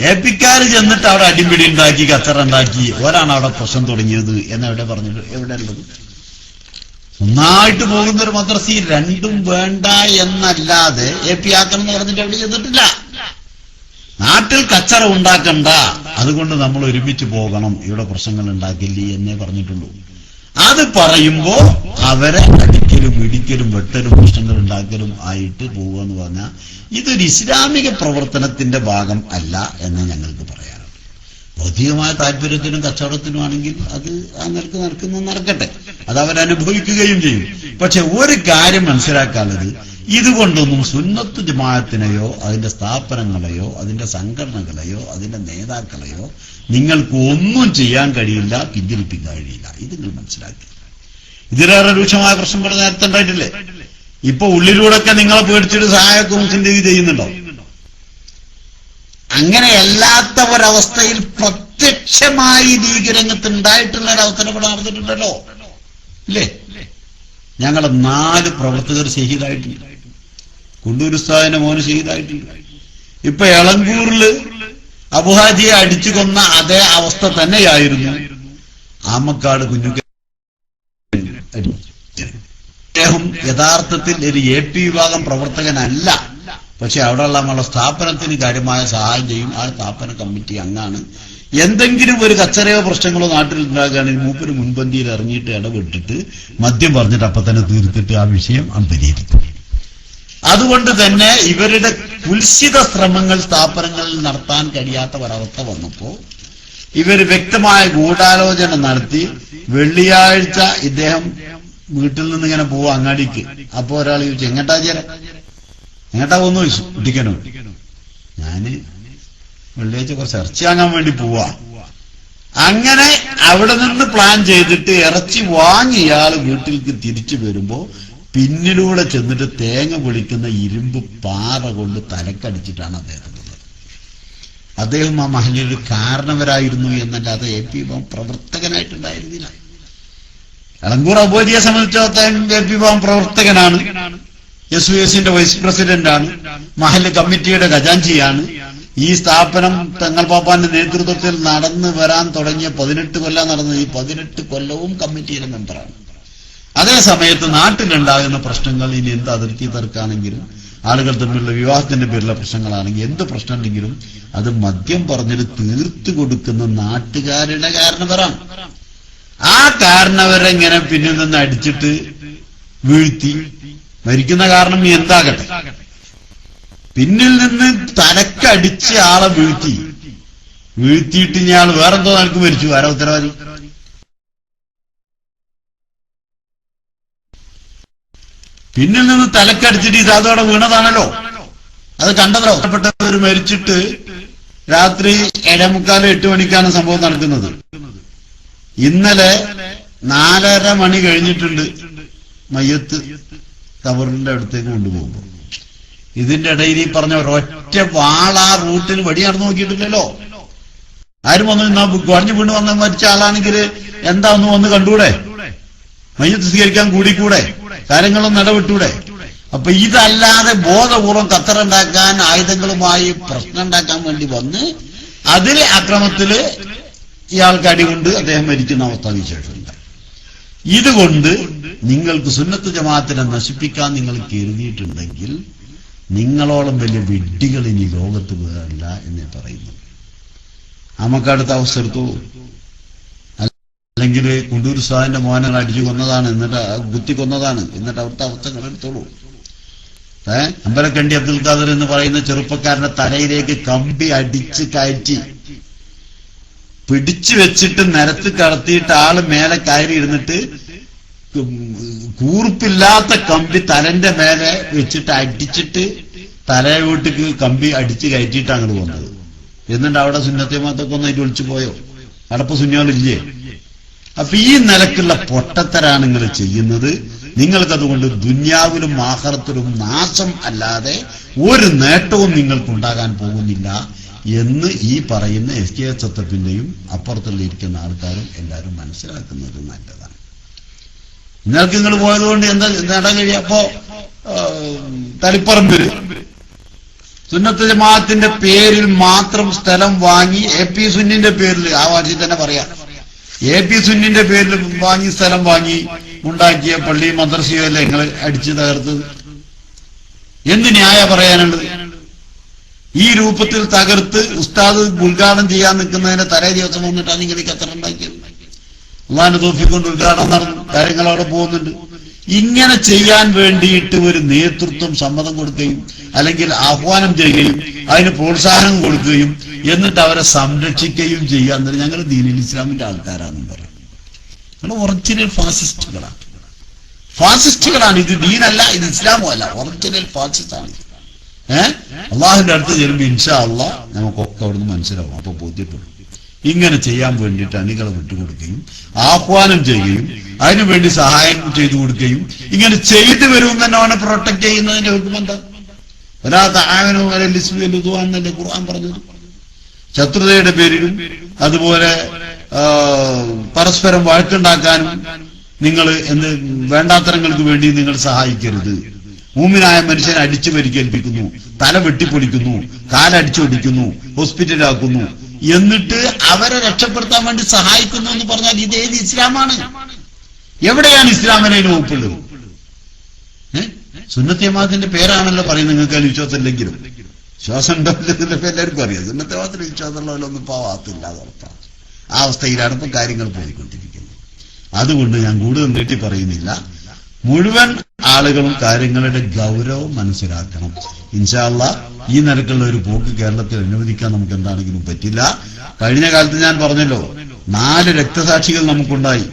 ഏപ്പിക്കാർ ചെന്നിട്ട് അവിടെ അടിപിടി ഉണ്ടാക്കി, കച്ചറ ഉണ്ടാക്കി, ഒരാണ് അവിടെ പ്രശ്നം തുടങ്ങിയത് എന്നെവിടെ പറഞ്ഞിട്ട് എവിടെ ഉള്ളത്? നന്നായിട്ട് പോകുന്ന ഒരു മദ്രസയിൽ രണ്ടും വേണ്ട എന്നല്ലാതെ AP ആക്കണം എന്ന് പറഞ്ഞിട്ട് എവിടെ ചെന്നിട്ടില്ല. നാട്ടിൽ കച്ചറ ഉണ്ടാക്കണ്ട, അതുകൊണ്ട് നമ്മൾ ഒരുമിച്ച് പോകണം, ഇവിടെ പ്രശ്നങ്ങൾ ഉണ്ടാക്കില്ലേ എന്നേ പറഞ്ഞിട്ടുള്ളൂ. അത് പറയുമ്പോ അവരെ അടിക്കലും ഇടിക്കലും വെട്ടലും പ്രശ്നങ്ങൾ ഉണ്ടാക്കലും ആയിട്ട് പോവുക എന്ന് പറഞ്ഞാൽ ഇതൊരു ഇസ്ലാമിക പ്രവർത്തനത്തിന്റെ ഭാഗം അല്ല എന്ന് ഞങ്ങൾക്ക് പറയാറുണ്ട്. ഭൗതികമായ താല്പര്യത്തിനും കച്ചവടത്തിനുമാണെങ്കിൽ അത് ആ നിലക്ക് നടക്കട്ടെ, അത് അവരനുഭവിക്കുകയും ചെയ്യും. പക്ഷെ ഒരു കാര്യം മനസ്സിലാക്കാനുള്ളത്, ഇതുകൊണ്ടൊന്നും സുന്നത്ത് ജമാഅത്തിനെയോ അതിന്റെ സ്ഥാപനങ്ങളെയോ അതിന്റെ സംഘടനകളെയോ അതിന്റെ നേതാക്കളെയോ നിങ്ങൾക്ക് ഒന്നും ചെയ്യാൻ കഴിയില്ല, പിന്തിരിപ്പിക്കാൻ കഴിയില്ല. ഇത് നിങ്ങൾ മനസ്സിലാക്കി. ഇതിലേറെ രൂക്ഷമായ പ്രശ്നം ഇവിടെ നേരത്തെ ഉണ്ടായിട്ടില്ലേ? ഇപ്പൊ ഉള്ളിലൂടെയൊക്കെ നിങ്ങളെ പേടിച്ചിട്ട് സഹായക്കും മുസ്ലിം ലീഗ് ചെയ്യുന്നുണ്ടോ? അങ്ങനെയല്ലാത്ത ഒരവസ്ഥയിൽ പ്രത്യക്ഷമായി ലീഗ് രംഗത്ത് ഉണ്ടായിട്ടുള്ള ഒരവസ്ഥ ഇവിടെ നടന്നിട്ടുണ്ടല്ലോ, ഇല്ലേ? ഞങ്ങളെ 4 പ്രവർത്തകർ ഷഹീദായിട്ടുണ്ട്. കുണ്ടൂർ ഉസ്താദിന്റെ മോന് ഷഹീദായിട്ടുണ്ട്. ഇപ്പൊ എളങ്കൂറില് അബുഹാജിയെ അടിച്ചു കൊന്ന അതേ അവസ്ഥ തന്നെയായിരുന്നു ആമക്കാട് കുഞ്ഞുക്ക. അദ്ദേഹം യഥാർത്ഥത്തിൽ ഒരു AP വിഭാഗം പ്രവർത്തകനല്ല, പക്ഷെ അവിടെയുള്ള നമ്മളെ സ്ഥാപനത്തിന് കാര്യമായ സഹായം ചെയ്യും. ആ സ്ഥാപന കമ്മിറ്റി അംഗമാണ്. എന്തെങ്കിലും ഒരു കച്ചറയോ പ്രശ്നങ്ങളോ നാട്ടിൽ ഉണ്ടാകുകയാണെങ്കിൽ മൂപ്പര് മുൻപന്തിയിൽ ഇറങ്ങിയിട്ട് ഇടപെട്ടിട്ട് മദ്യം പറഞ്ഞിട്ട് അപ്പൊ തന്നെ തീർത്തിട്ട് ആ വിഷയം പരിഹരിക്കും. അതുകൊണ്ട് തന്നെ ഇവരുടെ കുൽസിത ശ്രമങ്ങൾ സ്ഥാപനങ്ങളിൽ നടത്താൻ കഴിയാത്ത ഒരവസ്ഥ വന്നപ്പോ ഇവർ വ്യക്തമായ ഗൂഢാലോചന നടത്തി. വെള്ളിയാഴ്ച ഇദ്ദേഹം വീട്ടിൽ നിന്ന് ഇങ്ങനെ പോവാ അങ്ങാടിക്ക്. അപ്പൊ ഒരാൾ ചോദിച്ചു, എങ്ങട്ടാ പോകുന്നു ചോദിച്ചു. കുട്ടിക്കനോ? ഞാന് വെള്ളിയാഴ്ച കുറച്ച് ഇറച്ചി വാങ്ങാൻ വേണ്ടി പോവാ. അങ്ങനെ അവിടെ നിന്ന് പ്ലാൻ ചെയ്തിട്ട് ഇറച്ചി വാങ്ങി ഇയാൾ വീട്ടിലേക്ക് തിരിച്ചു വരുമ്പോ പിന്നിലൂടെ ചെന്നിട്ട് തേങ്ങ പൊളിക്കുന്ന ഇരുമ്പ് പാറ കൊണ്ട് തലക്കടിച്ചിട്ടാണ് അദ്ദേഹത്തിനുള്ളത്. അദ്ദേഹം ആ മഹലിൽ കാരണവരായിരുന്നു എന്നല്ലാതെ AP പ്രവർത്തകനായിട്ടുണ്ടായിരുന്നില്ല. എളങ്കൂർ അബോധിയെ സംബന്ധിച്ചിടത്തോളം AP പ്രവർത്തകനാണ്, SUSന്റെ വൈസ് പ്രസിഡന്റാണ്, മഹല്ല് കമ്മിറ്റിയുടെ ഖജാൻജിയാണ്. ഈ സ്ഥാപനം തങ്ങൾ പാപ്പാന്റെ നേതൃത്വത്തിൽ നടന്നു വരാൻ തുടങ്ങിയ 18 കൊല്ലം നടന്ന ഈ 18 കൊല്ലവും കമ്മിറ്റിയിലെ മെമ്പറാണ്. അതേ സമയത്ത് നാട്ടിലുണ്ടാകുന്ന പ്രശ്നങ്ങൾ, ഇനി എന്ത് അതിർത്തി തർക്കാണെങ്കിലും ആളുകൾ തമ്മിലുള്ള വിവാഹത്തിന്റെ പേരിലുള്ള പ്രശ്നങ്ങളാണെങ്കിൽ എന്ത് പ്രശ്നമുണ്ടെങ്കിലും അത് മദ്യം പറഞ്ഞിട്ട് തീർത്തു കൊടുക്കുന്ന നാട്ടുകാരുടെ കാരണവരാണ്. ആ കാരണവരെങ്ങനെ പിന്നിൽ നിന്ന് അടിച്ചിട്ട് വീഴ്ത്തി മരിക്കുന്ന കാരണം നീ എന്താകട്ടെ, പിന്നിൽ നിന്ന് തലക്കടിച്ച് ആളെ വീഴ്ത്തിയിട്ട് ഇയാൾ വേറെന്തോ നിനക്ക് മരിച്ചു. ആരാ ഉത്തരവാദി? പിന്നിൽ നിന്ന് തലക്കടിച്ചിട്ട് ഇത് അതോടെ വീണതാണല്ലോ, അത് കണ്ടതോ. ഒറ്റപ്പെട്ടവർ മരിച്ചിട്ട് രാത്രി 7:45 8 മണിക്കാണ് സംഭവം നടക്കുന്നത്. ഇന്നലെ 4:30 മണി കഴിഞ്ഞിട്ടുണ്ട് മയ്യത്ത് കബറിന്റെ അടുത്തേക്ക് കൊണ്ടുപോകുമ്പോൾ. ഇതിന്റെ ഇടയിൽ ഈ പറഞ്ഞ ഒരൊറ്റ വാള ആ റൂട്ടിൽ വടി നടന്നു നോക്കിയിട്ടില്ലല്ലോ. ആരും വന്ന് കുഴഞ്ഞു വീണ് വന്ന് മരിച്ച ആളാണെങ്കിൽ എന്താ ഒന്ന് കണ്ടൂടെ? മയ്യത്ത് സ്വീകരിക്കാൻ കൂടിക്കൂടെ? കാര്യങ്ങളൊന്നും ഇടവിട്ടൂടെ? അപ്പൊ ഇതല്ലാതെ ബോധപൂർവം ഖത്തറുണ്ടാക്കാൻ ആയുധങ്ങളുമായി പ്രശ്നം ഉണ്ടാക്കാൻ വേണ്ടി വന്ന് അതിൽ അക്രമത്തില് ഇയാൾക്ക് അടികൊണ്ട് അദ്ദേഹം മരിക്കുന്ന അവസ്ഥ വിശേഷമുണ്ട്. ഇതുകൊണ്ട് നിങ്ങൾക്ക് സുന്നത്ത് ജമാഅത്തിനെ നശിപ്പിക്കാൻ നിങ്ങൾ കരുതിയിട്ടുണ്ടെങ്കിൽ നിങ്ങളോളം വലിയ വിഡ്ഢികൾ ഇനി ലോകത്ത് വേറല്ല എന്നേ പറയുന്നു. നമുക്കടുത്ത അവസ്ഥ എടുത്തു. അല്ലെങ്കിൽ കുണ്ടൂർ ഉസ്താദിന്റെ മോനെ അടിച്ചു കൊന്നതാണ്, എന്നിട്ട് കുത്തി കൊന്നതാണ്, എന്നിട്ട് അവിടുത്തെ അവസ്ഥകൾ എടുത്തോളൂ. അമ്പലക്കണ്ടി അബ്ദുൽ ഖാദർ എന്ന് പറയുന്ന ചെറുപ്പക്കാരന്റെ തലയിലേക്ക് കമ്പി അടിച്ച് കയറ്റി പിടിച്ചു വെച്ചിട്ട് നിരത്ത് കടത്തിയിട്ട് ആള് മേലെ കയറി ഇരുന്നിട്ട് കൂർപ്പില്ലാത്ത കമ്പി തലന്റെ മേലെ വെച്ചിട്ട് അടിച്ചിട്ട് തലയോട്ടിക്ക് കമ്പി അടിച്ച് കയറ്റിയിട്ട് അങ്ങോട്ട് വന്നത്. എന്നിട്ട് അവിടെ സുന്നത്തെ മാത്രമൊക്കെ ഒന്നായിട്ട് ഒളിച്ചു പോയോ? അടപ്പ് സുന്നികളില്ലേ? അപ്പൊ ഈ നിലക്കുള്ള പൊട്ടത്തരാണ് നിങ്ങൾ ചെയ്യുന്നത്. നിങ്ങൾക്കതുകൊണ്ട് ദുന്യാവിലും ആഖിറത്തിലും നാശം അല്ലാതെ ഒരു നേട്ടവും നിങ്ങൾക്കുണ്ടാകാൻ പോകുന്നില്ല എന്ന് ഈ പറയുന്ന SKSFന്റെയും അപ്പുറത്തുള്ള ഇരിക്കുന്ന ആൾക്കാരും എല്ലാവരും മനസ്സിലാക്കുന്നത് നല്ലതാണ്. നിങ്ങൾക്ക് നിങ്ങൾ പോയതുകൊണ്ട് എന്താ നേടാൻ കഴിയും? അപ്പോ തളിപ്പറമ്പില് സുന്നത്ത് ജമാഅത്തിന്റെ പേരിൽ മാത്രം സ്ഥലം വാങ്ങി AP സുന്നിന്റെ പേരിൽ ആ വാശി തന്നെ പറയാം, AP സുന്നിന്റെ പേരിൽ വാങ്ങി സ്ഥലം വാങ്ങി ഉണ്ടാക്കിയ പള്ളി മദ്രസയല്ലേ നിങ്ങൾ അടിച്ചു തകർത്തത്? എന്ത് ന്യായ പറയാനുള്ളത്? ഈ രൂപത്തിൽ തകർത്ത് ഉസ്താദ് ഉദ്ഘാടനം ചെയ്യാൻ നിൽക്കുന്നതിന്റെ തലേ ദിവസം വന്നിട്ടാണ് നിങ്ങൾ ഈ കച്ചറ ഉണ്ടാക്കിയത്. അള്ളാഹിന്റെ തൗഫീഖ് കൊണ്ട് ഉദ്ഘാടനം നടന്നു, കാര്യങ്ങൾ അവിടെ പോകുന്നുണ്ട്. ഇങ്ങനെ ചെയ്യാൻ വേണ്ടിയിട്ട് ഒരു നേതൃത്വം സമ്മതം കൊടുക്കുകയും അല്ലെങ്കിൽ ആഹ്വാനം ചെയ്യുകയും അതിന് പ്രോത്സാഹനം കൊടുക്കുകയും എന്നിട്ട് അവരെ സംരക്ഷിക്കുകയും ചെയ്യാൻ ഞങ്ങൾ ദീനുൽ ഇസ്ലാമിന്റെ ആൾക്കാരാണെന്ന് പറയും. ഞങ്ങൾ ഒറിജിനൽ ഫാസിസ്റ്റുകളാണ്. ഇത് ദീനല്ല, ഇത് ഇസ്ലാമോ അല്ല, ഒറിജിനൽ ഫാസിസ്റ്റാണ്. അള്ളാഹുവിന്റെ അടുത്ത് ചെല്ലുമ്പോൾ ഇൻഷാ അള്ളാഹ് നമുക്കൊക്കെ അവിടുന്ന് മനസ്സിലാവും. അപ്പൊ ബോധ്യപ്പെടും. ഇങ്ങനെ ചെയ്യാൻ വേണ്ടിയിട്ട് അണികളെ വിട്ടുകൊടുക്കുകയും ആഹ്വാനം ചെയ്യുകയും അതിനുവേണ്ടി സഹായം ചെയ്തു കൊടുക്കുകയും ഇങ്ങനെ ചെയ്തു വരും തന്നെ അവനെ പ്രൊട്ടക്ട് ചെയ്യുന്നതിന്റെ ഹുക്മെന്താ? എന്നല്ലേ ഖുർആൻ പറഞ്ഞത്. ശത്രുതയുടെ പേരിലും അതുപോലെ പരസ്പരം വഴക്കുണ്ടാക്കാനും നിങ്ങൾ എന്ത് വേണ്ടാത്തരങ്ങൾക്ക് വേണ്ടി നിങ്ങൾ സഹായിക്കരുത്. മൂമിനായ മനുഷ്യനെ അടിച്ചു പരിക്കേൽപ്പിക്കുന്നു, തല വെട്ടിപ്പൊടിക്കുന്നു, കാലടിച്ചൊടിക്കുന്നു, ഹോസ്പിറ്റലാക്കുന്നു, എന്നിട്ട് അവരെ രക്ഷപ്പെടുത്താൻ വേണ്ടി സഹായിക്കുന്നു എന്ന് പറഞ്ഞാൽ ഇതേത് ഇസ്ലാമാണ്? എവിടെയാണ് ഇസ്ലാമിനെ വകുപ്പുള്ളത്? സുന്നത്ത് ജമാഅത്തിന്റെ പേരാണല്ലോ പറയുന്നത്. നിങ്ങൾക്ക് അതിൽ വിശ്വാസമില്ലെങ്കിലും വിശ്വാസം ഉണ്ടാവില്ലെന്നതിന്റെ പേര് എല്ലാവർക്കും അറിയാം. സുന്നത്ത് ജമാഅത്തിന് വിശ്വാസമുള്ളവരൊന്നും ഇപ്പൊ ഭാഗത്തില്ലാതെ ഉറപ്പാണ്. ആ അവസ്ഥയിലാണ് ഇപ്പം കാര്യങ്ങൾ പോയിക്കൊണ്ടിരിക്കുന്നത്. അതുകൊണ്ട് ഞാൻ കൂടുതൽ നീട്ടി പറയുന്നില്ല. മുഴുവൻ ആളുകളും കാര്യങ്ങളുടെ ഗൗരവം മനസ്സിലാക്കണം. ഇൻഷാ അല്ലാഹ് ഈ നിരക്കുള്ള ഒരു പോക്ക് കേരളത്തിൽ അനുവദിക്കാൻ നമുക്ക് എന്താണെങ്കിലും പറ്റില്ല. കഴിഞ്ഞ കാലത്ത് ഞാൻ പറഞ്ഞല്ലോ, 4 രക്തസാക്ഷികൾ നമുക്കുണ്ടായി.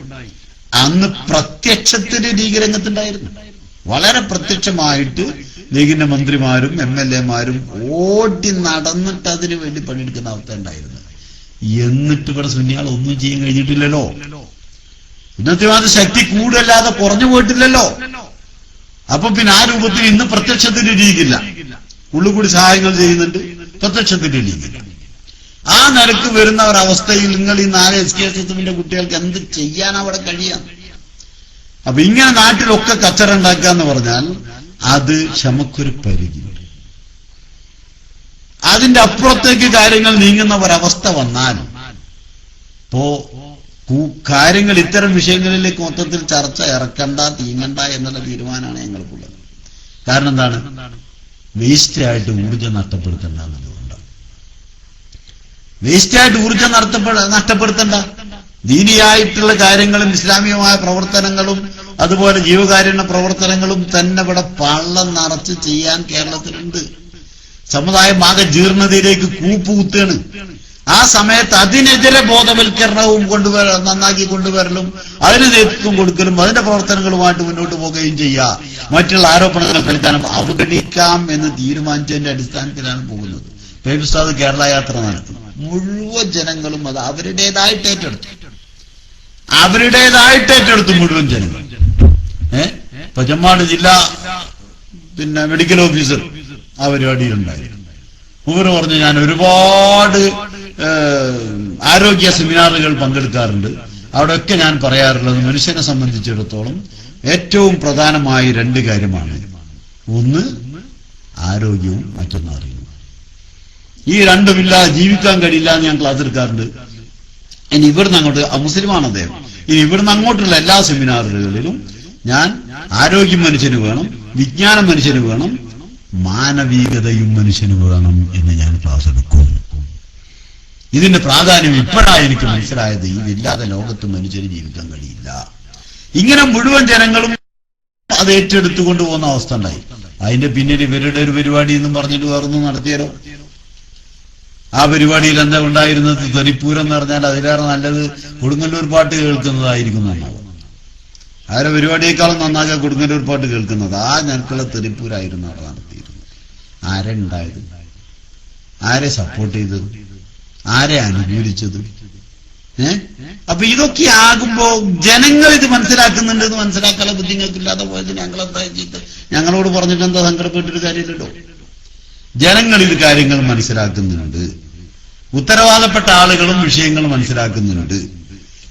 അന്ന് പ്രത്യക്ഷത്തിന് ലീഗ് രംഗത്തുണ്ടായിരുന്നു. വളരെ പ്രത്യക്ഷമായിട്ട് ലീഗിന്റെ മന്ത്രിമാരും MLA-മാരും ഓടി നടന്നിട്ട് അതിനു വേണ്ടി പണിയെടുക്കുന്ന അവസ്ഥ ഉണ്ടായിരുന്നു. എന്നിട്ട് ഇവിടെ സുന്നിയാൾ ഒന്നും ചെയ്യാൻ കഴിഞ്ഞിട്ടില്ലല്ലോ. ഇന്നത്തെ ശക്തി കൂടുതലാതെ കുറഞ്ഞു പോയിട്ടില്ലല്ലോ. അപ്പൊ പിന്നെ ആ രൂപത്തിൽ ഇന്ന് പ്രത്യക്ഷത്തിന് ലീഗില്ല, ഉള്ളുകൂടി സഹായങ്ങൾ ചെയ്യുന്നുണ്ട്, പ്രത്യക്ഷത്തിന് ലീഗില്ല. ആ നിലക്ക് വരുന്ന ഒരവസ്ഥയിൽ നിങ്ങൾ ഈ 4 SKSSന്റെ കുട്ടികൾക്ക് എന്ത് ചെയ്യാൻ അവിടെ കഴിയാം? അപ്പൊ ഇങ്ങനെ നാട്ടിലൊക്കെ കച്ചറ ഉണ്ടാക്കുക എന്ന് പറഞ്ഞാൽ അത് ക്ഷമക്കൊരു പരിധിയുണ്ട്. അതിന്റെ അപ്പുറത്തേക്ക് കാര്യങ്ങൾ നീങ്ങുന്ന ഒരവസ്ഥ വന്നാൽ ഇപ്പോ കാര്യങ്ങൾ ഇത്തരം വിഷയങ്ങളിലേക്ക് മൊത്തത്തിൽ ചർച്ച ഇറക്കണ്ട, തീങ്ങണ്ട എന്നുള്ള തീരുമാനമാണ് ഞങ്ങൾക്കുള്ളത്. കാരണം എന്താണ്? വേസ്റ്റായിട്ട് ഊർജ്ജം നഷ്ടപ്പെടുത്തണ്ട എന്നുള്ളതുകൊണ്ടാണ്. വേസ്റ്റായിട്ട് ഊർജ്ജം നഷ്ടപ്പെടുത്തണ്ട. ദീനിയായിട്ടുള്ള കാര്യങ്ങളും ഇസ്ലാമികമായ പ്രവർത്തനങ്ങളും അതുപോലെ ജീവകാരുണ്യ പ്രവർത്തനങ്ങളും തന്നെ ഇവിടെ പള്ളം നിറച്ച് ചെയ്യാൻ കേരളത്തിലുണ്ട്. സമുദായം ആകെ ജീർണതയിലേക്ക് കൂപ്പുകുത്തുകയാണ്. ആ സമയത്ത് അതിനെതിരെ ബോധവൽക്കരണവും നന്നാക്കി കൊണ്ടുവരലും അതിന് നേതൃത്വം കൊടുക്കലും അതിന്റെ പ്രവർത്തനങ്ങളുമായിട്ട് മുന്നോട്ട് പോവുകയും ചെയ്യുക. മറ്റുള്ള ആരോപണങ്ങൾ കളിക്കാനും അവഗണിക്കാം എന്ന് തീരുമാനിച്ചതിന്റെ അടിസ്ഥാനത്തിലാണ് പോകുന്നത്. ഉസ്താദ് കേരള യാത്ര നടത്തും. മുഴുവൻ ജനങ്ങളും അത് അവരുടേതായിട്ട് ഏറ്റെടുത്തു മുഴുവൻ ജനങ്ങൾ. ഇപ്പൊ ചെമ്മാട് ജില്ലാ മെഡിക്കൽ ഓഫീസർ ആ പരിപാടിയിലുണ്ടായി. ഇവർ പറഞ്ഞു, ഞാൻ ഒരുപാട് ആരോഗ്യ സെമിനാറുകൾ പങ്കെടുക്കാറുണ്ട്. അവിടെയൊക്കെ ഞാൻ പറയാറുള്ളത് മനുഷ്യനെ സംബന്ധിച്ചിടത്തോളം ഏറ്റവും പ്രധാനമായ 2 കാര്യമാണ്. ഒന്ന് ആരോഗ്യവും, മറ്റൊന്ന് അറിവും. ഈ രണ്ടുമില്ലാതെ ജീവിക്കാൻ കഴിയില്ല എന്ന് ഞാൻ ക്ലാസ് എടുക്കാറുണ്ട്. ഇനി ഇവിടുന്ന് അങ്ങോട്ട്, മുസ്ലിമാണ് അദ്ദേഹം, ഇനി ഇവിടുന്ന് അങ്ങോട്ടുള്ള എല്ലാ സെമിനാറുകളിലും ഞാൻ ആരോഗ്യം മനുഷ്യന് വേണം, വിജ്ഞാനം മനുഷ്യന് വേണം, മാനവികതയും മനുഷ്യന് വേണം എന്ന് ഞാൻ ക്ലാസ് എടുക്കും. ഇതിന്റെ പ്രാധാന്യം ഇപ്പോഴാണ് എനിക്ക് മനസ്സിലായത്. ഇതില്ലാതെ ലോകത്ത് മനുഷ്യന് ജീവിക്കാൻ കഴിയില്ല. ഇങ്ങനെ മുഴുവൻ ജനങ്ങളും അത് ഏറ്റെടുത്തുകൊണ്ട് പോകുന്ന അവസ്ഥ ഉണ്ടായി. അതിന്റെ പിന്നിൽ ഇവരുടെ ഒരു പരിപാടി എന്നും പറഞ്ഞിട്ട് വേറൊന്നും നടത്തിയാലോ. ആ പരിപാടിയിൽ എന്താ ഉണ്ടായിരുന്നത്? തെറിപ്പൂരം എന്ന് പറഞ്ഞാൽ അതിലേറെ നല്ലത് കൊടുങ്ങല്ലൂർ പാട്ട് കേൾക്കുന്നതായിരിക്കും നന്നാവുക. ആരെ പരിപാടിയേക്കാളും നന്നാകാൻ കൊടുങ്ങല്ലൂർ പാട്ട് കേൾക്കുന്നത്. ആ ഞങ്ങൾക്കുള്ള തെറിപ്പൂരായിരുന്നു അവിടെ നടത്തിയിരുന്നത്. ആരെ ഉണ്ടായത്? ആരെ സപ്പോർട്ട് ചെയ്തത്? ആരെ അനുകൂലിച്ചത്? അപ്പൊ ഇതൊക്കെ ആകുമ്പോ ജനങ്ങൾ ഇത് മനസ്സിലാക്കുന്നുണ്ടെന്ന് മനസ്സിലാക്കാനുള്ള ബുദ്ധി നിങ്ങൾക്കില്ലാതെ പോയത് ഞങ്ങളെന്താ ചെയ്ത് ഞങ്ങളോട് പറഞ്ഞിട്ട് എന്താ സങ്കടപ്പെട്ടൊരു കാര്യമില്ലല്ലോ. ജനങ്ങൾ ഇത് കാര്യങ്ങൾ മനസ്സിലാക്കുന്നുണ്ട്. ഉത്തരവാദപ്പെട്ട ആളുകളും വിഷയങ്ങൾ മനസ്സിലാക്കുന്നുണ്ട്.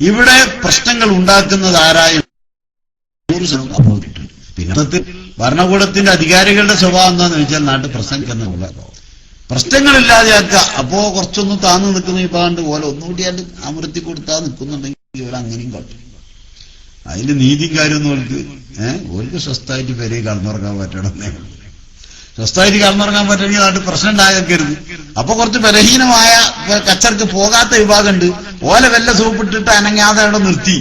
ഇവിടെ പ്രശ്നങ്ങൾ ഉണ്ടാക്കുന്നത് ആരായ പിന്നെ ഭരണകൂടത്തിന്റെ അധികാരികളുടെ സ്വഭാവം എന്താന്ന് വെച്ചാൽ നാട്ടിൽ പ്രസംഗിക്കുന്നുള്ള പ്രശ്നങ്ങളില്ലാതെയാക്കുക. അപ്പോ കുറച്ചൊന്നും താന്നു നിൽക്കുന്ന ഇപ്പാണ്ട് പോലെ ഒന്നുകൂടി അത് അമർത്തി കൊടുത്താൽ നിൽക്കുന്നുണ്ടെങ്കിൽ ഇവർ അങ്ങനെയും കാട്ടും. അതിൽ നീതിയും കാര്യമൊന്നും ഓർക്ക് സ്വസ്ഥമായിട്ട് പെരയിൽ കടന്നുറങ്ങാൻ പറ്റണമെന്നേ. സ്വസ്ഥമായിട്ട് കടന്നുറങ്ങാൻ പറ്റുമെങ്കിൽ നാട്ടിൽ പ്രശ്നം ഉണ്ടാക്കരുത്. അപ്പൊ കുറച്ച് ബലഹീനമായ കച്ചർക്ക് പോകാത്ത വിഭാഗമുണ്ട്, ഓല വല്ല സൂപ്പിട്ടിട്ട് അനങ്ങാതെ അവിടെ നിർത്തി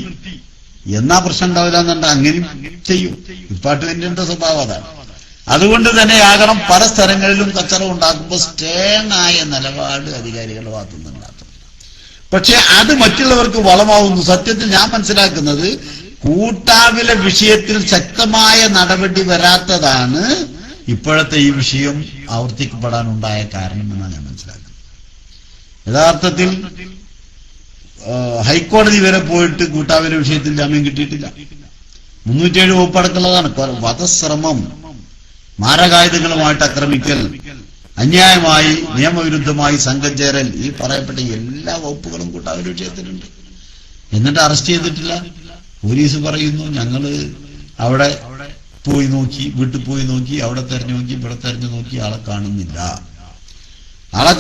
എന്നാ പ്രശ്നം ഉണ്ടാവില്ല എന്നുണ്ട്, അങ്ങനെയും ചെയ്യും. ഡിപ്പാർട്ട്മെന്റിന്റെ സ്വഭാവം അതാണ്. അതുകൊണ്ട് തന്നെയാകണം പല സ്ഥലങ്ങളിലും കച്ചറ ഉണ്ടാക്കുമ്പോൾ സ്റ്റേങ് ആയ നിലപാട് അധികാരികളുടെ ഭാഗത്തുനിന്നുണ്ടാക്കും. പക്ഷെ അത് മറ്റുള്ളവർക്ക് വളമാവുന്നു. സത്യത്തിൽ ഞാൻ മനസ്സിലാക്കുന്നത് കൂട്ടാവിലെ വിഷയത്തിൽ ശക്തമായ നടപടി വരാത്തതാണ് ഇപ്പോഴത്തെ ഈ വിഷയം ആവർത്തിക്കപ്പെടാനുണ്ടായ കാരണമെന്നാണ് ഞാൻ മനസ്സിലാക്കുന്നത്. യഥാർത്ഥത്തിൽ ഹൈക്കോടതി വരെ പോയിട്ട് കൂട്ടാവിലെ വിഷയത്തിൽ ജാമ്യം കിട്ടിയിട്ടില്ല. 307 വകുപ്പടക്കുള്ളതാണ്. വധശ്രമം, മാരകായുധങ്ങളുമായിട്ട് ആക്രമിക്കൽ, അന്യായമായി നിയമവിരുദ്ധമായി സംഘം ചേരൽ, ഈ പറയപ്പെട്ട എല്ലാ വകുപ്പുകളും കൂട്ടാവിലെ വിഷയത്തിലുണ്ട്. എന്നിട്ട് അറസ്റ്റ് ചെയ്തിട്ടില്ല. പോലീസ് പറയുന്നു ഞങ്ങള് അവിടെ പോയി നോക്കി, വീട്ടിൽ പോയി നോക്കി, അവിടെ തെരഞ്ഞു നോക്കി, ഇവിടെ തെരഞ്ഞു നോക്കി, ആളെ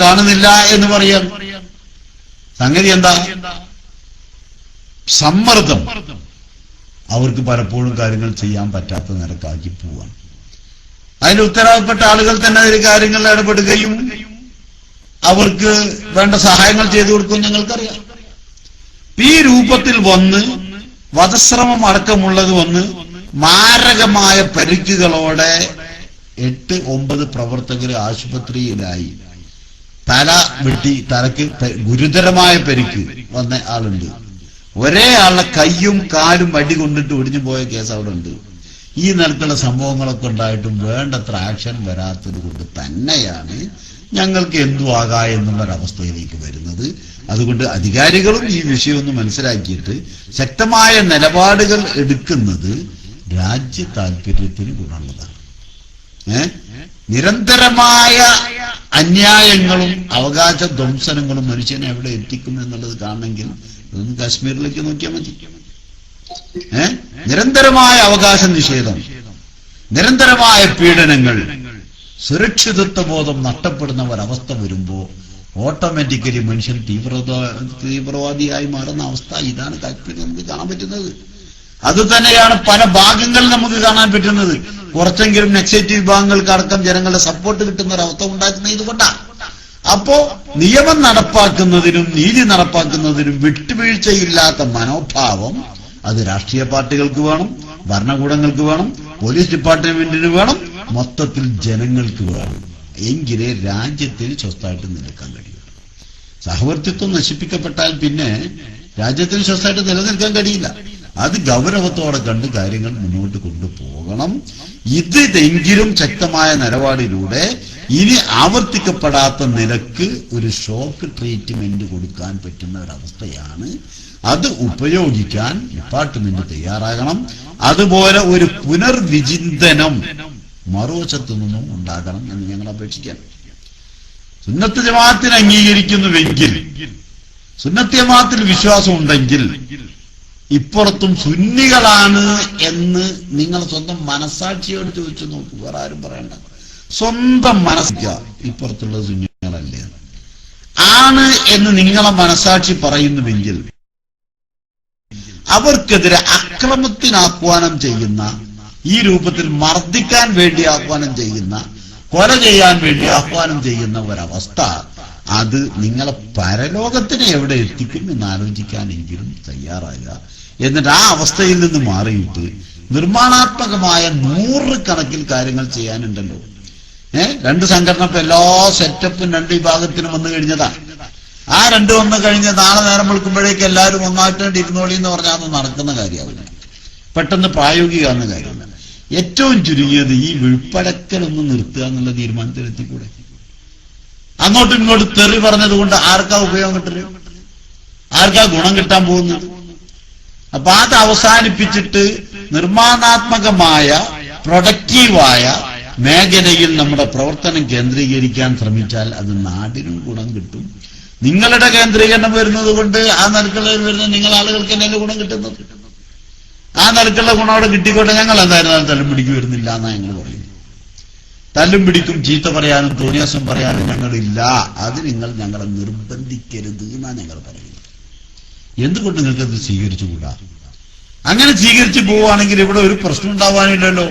കാണുന്നില്ല എന്ന് പറയാൻ. സംഗതി എന്താ? സമ്മർദ്ദം അവർക്ക് പലപ്പോഴും കാര്യങ്ങൾ ചെയ്യാൻ പറ്റാത്ത നിരക്കാക്കി പോവാണ്. അതിന് ഉത്തരവാദപ്പെട്ട ആളുകൾ തന്നെ അതിൽ കാര്യങ്ങളിൽ ഇടപെടുകയും അവർക്ക് വേണ്ട സഹായങ്ങൾ ചെയ്തു കൊടുക്കും. ഞങ്ങൾക്കറിയാം. ഈ രൂപത്തിൽ വന്ന് വധശ്രമം അടക്കമുള്ളത് വന്ന് മാരകമായ പരിക്കുകളോടെ 8-9 പ്രവർത്തകർ ആശുപത്രിയിലായി. തല വെട്ടി, തലക്ക് ഗുരുതരമായ പരിക്ക് വന്ന ആളുണ്ട്. ഒരേ ആളുടെ കയ്യും കാലും അടി കൊണ്ടിട്ട് ഒടിഞ്ഞു പോയ കേസ് അവിടെ ഉണ്ട്. ഈ നിലക്കുള്ള സംഭവങ്ങളൊക്കെ ഉണ്ടായിട്ടും വേണ്ടത്ര ആക്ഷൻ വരാത്തത് കൊണ്ട് തന്നെയാണ് ഞങ്ങൾക്ക് എന്തു ആകാം എന്നുള്ളൊരവസ്ഥയിലേക്ക് വരുന്നത്. അതുകൊണ്ട് അധികാരികളും ഈ വിഷയം ഒന്ന് മനസ്സിലാക്കിയിട്ട് ശക്തമായ നിലപാടുകൾ എടുക്കുന്നത് രാജ്യ താല്പര്യത്തിന് ഗുണമുള്ളതാണ്. നിരന്തരമായ അന്യായങ്ങളും അവകാശ ധ്വംസനങ്ങളും മനുഷ്യനെ എവിടെ എത്തിക്കും എന്നുള്ളത് കാണണമെങ്കിൽ ഇതൊന്ന് കാശ്മീരിലേക്ക് നോക്കിയാൽ മതി. നിരന്തരമായ അവകാശ നിഷേധം, നിരന്തരമായ പീഡനങ്ങൾ, സുരക്ഷിതത്വ ബോധം നഷ്ടപ്പെടുന്ന ഒരവസ്ഥ വരുമ്പോ ഓട്ടോമാറ്റിക്കലി മനുഷ്യൻ തീവ്രവാദിയായി മാറുന്ന അവസ്ഥ. ഇതാണ് കാശ്മീരിൽ നമുക്ക് കാണാൻ പറ്റുന്നത്. അത് തന്നെയാണ് പല ഭാഗങ്ങളിൽ നമുക്ക് കാണാൻ പറ്റുന്നത്. കുറച്ചെങ്കിലും നക്സലൈറ്റ് വിഭാഗങ്ങൾക്ക് അടക്കം ജനങ്ങളുടെ സപ്പോർട്ട് കിട്ടുന്ന ഒരവസ്ഥ ഉണ്ടാക്കുന്നത് ഇതുകൊണ്ടാണ്. അപ്പോ നിയമം നടപ്പാക്കുന്നതിനും നീതി നടപ്പാക്കുന്നതിനും വിട്ടുവീഴ്ചയില്ലാത്ത മനോഭാവം അത് രാഷ്ട്രീയ പാർട്ടികൾക്ക് വേണം, ഭരണകൂടങ്ങൾക്ക് വേണം, പോലീസ് ഡിപ്പാർട്ട്മെന്റിന് വേണം, മൊത്തത്തിൽ ജനങ്ങൾക്ക് വേണം. എങ്കിലേ രാജ്യത്തിൽ സ്വസ്ഥമായിട്ട് നിലനിൽക്കാൻ കഴിയും. സഹവർത്തിത്വം നശിപ്പിക്കപ്പെട്ടാൽ പിന്നെ രാജ്യത്തിന് സ്വസ്ഥമായിട്ട് നിലനിൽക്കാൻ കഴിയില്ല. അത് ഗൗരവത്തോടെ കണ്ട് കാര്യങ്ങൾ മുന്നോട്ട് കൊണ്ടുപോകണം. ഇതെങ്കിലും ശക്തമായ നിലപാടിലൂടെ ഇനി ആവർത്തിക്കപ്പെടാത്ത നിലക്ക് ഒരു ഷോക്ക് ട്രീറ്റ്മെന്റ് കൊടുക്കാൻ പറ്റുന്ന ഒരവസ്ഥയാണ്. അത് ഉപയോഗിക്കാൻ ഡിപ്പാർട്ട്മെന്റ് തയ്യാറാകണം. അതുപോലെ ഒരു പുനർവിചിന്തനം മറുവശത്തു നിന്നും ഉണ്ടാകണം എന്ന് ഞങ്ങൾ അപേക്ഷിക്കാൻ. സുന്നത്ത് ജമാഅത്തിനെ അംഗീകരിക്കുന്നുവെങ്കിൽ, സുന്നത്ത് ജമാഅത്തിൽ വിശ്വാസം ഉണ്ടെങ്കിൽ ഇപ്പുറത്തും സുന്നികളാണ് എന്ന് നിങ്ങൾ സ്വന്തം മനസാക്ഷിയോട് ചോദിച്ചു നോക്കൂ. വേറെ ആരും പറയണ്ട. സ്വന്തം മനസ്സിലാക്കുക, ഇപ്പുറത്തുള്ളത് സുന്നികളല്ലേ ആണ് എന്ന് നിങ്ങളെ മനസാക്ഷി പറയുന്നുവെങ്കിൽ അവർക്കെതിരെ അക്രമത്തിന് ആഹ്വാനം ചെയ്യുന്ന, ഈ രൂപത്തിൽ മർദ്ദിക്കാൻ വേണ്ടി ആഹ്വാനം ചെയ്യുന്ന, കൊല ചെയ്യാൻ വേണ്ടി ആഹ്വാനം ചെയ്യുന്ന ഒരവസ്ഥ, അത് നിങ്ങളെ പരലോകത്തിനെ എവിടെ എത്തിക്കും എന്ന് ആലോചിക്കാനെങ്കിലും തയ്യാറാകുക. എന്നിട്ട് ആ അവസ്ഥയിൽ നിന്ന് മാറിയിട്ട് നിർമ്മാണാത്മകമായ 100 കണക്കിൽ കാര്യങ്ങൾ ചെയ്യാനുണ്ടല്ലോ. രണ്ട് സംഘടന ഇപ്പൊ എല്ലാ സെറ്റപ്പും 2 വിഭാഗത്തിനും വന്നു കഴിഞ്ഞതാണ്. ആ 2 വന്നു കഴിഞ്ഞ് നാളെ നേരം വിളിക്കുമ്പോഴേക്ക് എല്ലാവരും ഒന്നായിട്ട് ഇരുന്നോളി എന്ന് പറഞ്ഞാൽ അത് നടക്കുന്ന കാര്യമാവില്ല, പെട്ടെന്ന് പ്രായോഗികമാകുന്ന കാര്യമല്ല. ഏറ്റവും ചുരുങ്ങിയത് ഈ വിഴുപ്പടക്കലൊന്ന് നിർത്തുക എന്നുള്ള തീരുമാനത്തിലെത്തിക്കൂടെ? അങ്ങോട്ടും ഇങ്ങോട്ടും തെറി പറഞ്ഞത് കൊണ്ട് ആർക്കാ ഉപയോഗം കിട്ടല്? ആർക്കാ ഗുണം കിട്ടാൻ പോകുന്നത്? അപ്പൊ അത് അവസാനിപ്പിച്ചിട്ട് നിർമ്മാണാത്മകമായ പ്രൊഡക്റ്റീവായ മേഖലയിൽ നമ്മുടെ പ്രവർത്തനം കേന്ദ്രീകരിക്കാൻ ശ്രമിച്ചാൽ അത് നാടിനും ഗുണം കിട്ടും. നിങ്ങളുടെ കേന്ദ്രീകരണം വരുന്നത് കൊണ്ട് ആ നിലക്കുള്ള വരുന്ന നിങ്ങൾ ആളുകൾക്ക് തന്നെ ഗുണം കിട്ടുന്നത്. ആ നിലക്കുള്ള ഗുണം അവിടെ കിട്ടിക്കോട്ടെ. ഞങ്ങൾ എന്തായാലും തല്ലും പിടിക്ക് വരുന്നില്ല എന്നാ ഞങ്ങൾ പറയുന്നത്. തല്ലും പിടിക്കും, ചീത്ത പറയാനും തോന്നിയാസം പറയാനും ഞങ്ങളില്ല. അത് നിങ്ങൾ ഞങ്ങളെ നിർബന്ധിക്കരുത് എന്നാ ഞങ്ങൾ പറയുന്നത്. എന്തുകൊണ്ട് നിങ്ങൾക്കത് സ്വീകരിച്ചുകൂടാ? അങ്ങനെ സ്വീകരിച്ചു പോവുകയാണെങ്കിൽ ഇവിടെ ഒരു പ്രശ്നം ഉണ്ടാവാനില്ലല്ലോ.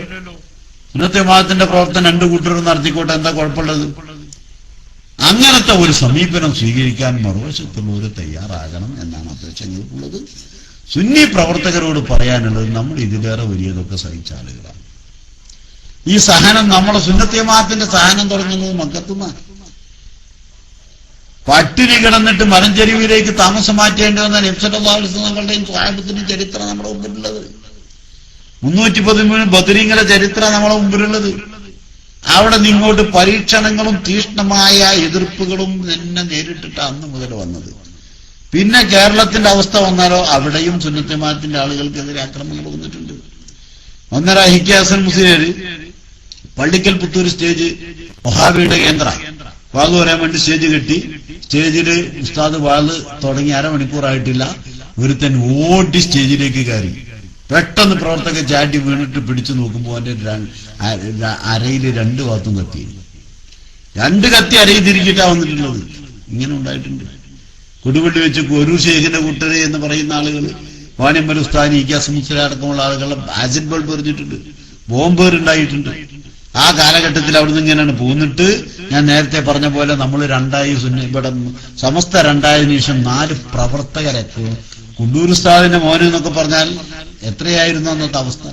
സുന്നത്ത് ജമാഅത്തിന്റെ പ്രവർത്തനം രണ്ടു കൂട്ടരും നടത്തിക്കോട്ടെ, എന്താ കുഴപ്പമുള്ളത്? അങ്ങനത്തെ ഒരു സമീപനം സ്വീകരിക്കാൻ മറുവശത്തുള്ളവർ തയ്യാറാകണം എന്നാണ് അപേക്ഷകൾക്കുള്ളത്. സുന്നി പ്രവർത്തകരോട് പറയാനുള്ളത്, നമ്മൾ ഇതിലേറെ വലിയതൊക്കെ സഹിച്ച ആളുകളാണ്. ഈ സഹനം, നമ്മളെ സുന്നത്ത് ജമാഅത്തിന്റെ സഹനം തുടങ്ങുന്നത് മക്കത്തുനിന്നാണ്. പട്ടിണി കിടന്നിട്ട് മലഞ്ചെരുവിലേക്ക് താമസം മാറ്റേണ്ടി വന്ന നബി സല്ലല്ലാഹു അലൈഹി വസല്ലമയുടെയും സ്വഹാബത്തിന്റെയും ചരിത്രം നമ്മുടെ മുമ്പിലുള്ളത്. 313 ബദരീങ്ങളുടെ ചരിത്രം നമ്മുടെ മുമ്പിലുള്ളത്. അവിടെ നിങ്ങോട്ട് പരീക്ഷണങ്ങളും തീഷ്ണമായ എതിർപ്പുകളും തന്നെ നേരിട്ടിട്ട് അന്ന് മുതൽ വന്നത്. പിന്നെ കേരളത്തിന്റെ അവസ്ഥ വന്നാലോ, അവിടെയും സുന്നത്ത് ജമാഅത്തിന്റെ ആളുകൾക്കെതിരെ ആക്രമണങ്ങൾ വന്നിട്ടുണ്ട്. ഒന്നര ഹിക്കി ഹസൻ മുസ്ലിയാർ പള്ളിക്കൽ പുത്തൂർ സ്റ്റേജ് വഹാബിയുടെ കേന്ദ്ര വാത് പറയാൻ വേണ്ടി സ്റ്റേജ് കെട്ടി. സ്റ്റേജില് ഉസ്താദ് വാത് തുടങ്ങി അരമണിക്കൂറായിട്ടില്ല, ഒരുത്തൻ ഓടി സ്റ്റേജിലേക്ക് കയറി. പെട്ടെന്ന് പ്രവർത്തകർ ചാറ്റി വീണിട്ട് പിടിച്ചു നോക്കുമ്പോൾ അവന്റെ അരയിൽ 2 ഭാഗത്തും കത്തി. 2 കത്തി അരയിൽ തിരിച്ചിട്ടാ വന്നിട്ടുള്ളത്. ഇങ്ങനെ ഉണ്ടായിട്ടുണ്ട്. കൊടുവള്ളി വെച്ച് ഒരു ഷേഖിന്റെ കൂട്ടരെ എന്ന് പറയുന്ന ആളുകൾ, വാണിയമ്പല ഉസ്താദ് ഇഖ്യാസ് മുസ്ലിയാർ അടക്കമുള്ള ആളുകളെ ആസിഡ് ബൾബ് എറിഞ്ഞിട്ടുണ്ട്, ബോംബേറുണ്ടായിട്ടുണ്ട്. ആ കാലഘട്ടത്തിൽ അവിടുന്ന് ഇങ്ങനെയാണ് പോന്നിട്ട്, ഞാൻ നേരത്തെ പറഞ്ഞ പോലെ നമ്മൾ രണ്ടായി ഇവിടെ സമസ്ത രണ്ടായതിനു ശേഷം 4 പ്രവർത്തകരെ, കുണ്ടൂർ ഉസ്താദിന്റെ മോന് എന്നൊക്കെ പറഞ്ഞാൽ എത്രയായിരുന്നു അന്നത്തെ അവസ്ഥ.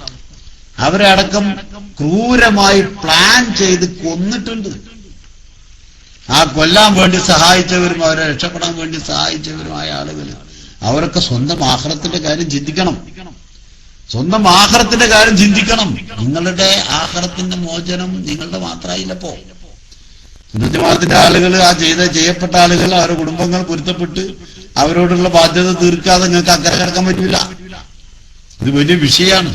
അവരെ അടക്കം ക്രൂരമായി പ്ലാൻ ചെയ്ത് കൊന്നിട്ടുണ്ട്. ആ കൊല്ലാൻ വേണ്ടി സഹായിച്ചവരും അവരെ രക്ഷപ്പെടാൻ വേണ്ടി സഹായിച്ചവരുമായ ആളുകൾ, അവരൊക്കെ സ്വന്തം ആഖിറത്തിന്റെ കാര്യം ചിന്തിക്കണം. സ്വന്തം ആഖിറത്തിന്റെ കാര്യം ചിന്തിക്കണം. നിങ്ങളുടെ ആഖിറത്തിന്റെ മോചനം നിങ്ങളുടെ മാത്രമായില്ലപ്പോ. സുന്നത്ത് ജമാഅത്തിന്റെ ആളുകൾ, ആ ചെയ്യപ്പെട്ട ആളുകൾ, അവരുടെ കുടുംബങ്ങൾ പൊരുത്തപ്പെട്ട് അവരോടുള്ള ബാധ്യത തീർക്കാതെ നിങ്ങൾക്ക് അക്കരെ കിടക്കാൻ പറ്റില്ല. ഇത് വലിയ വിഷയമാണ്.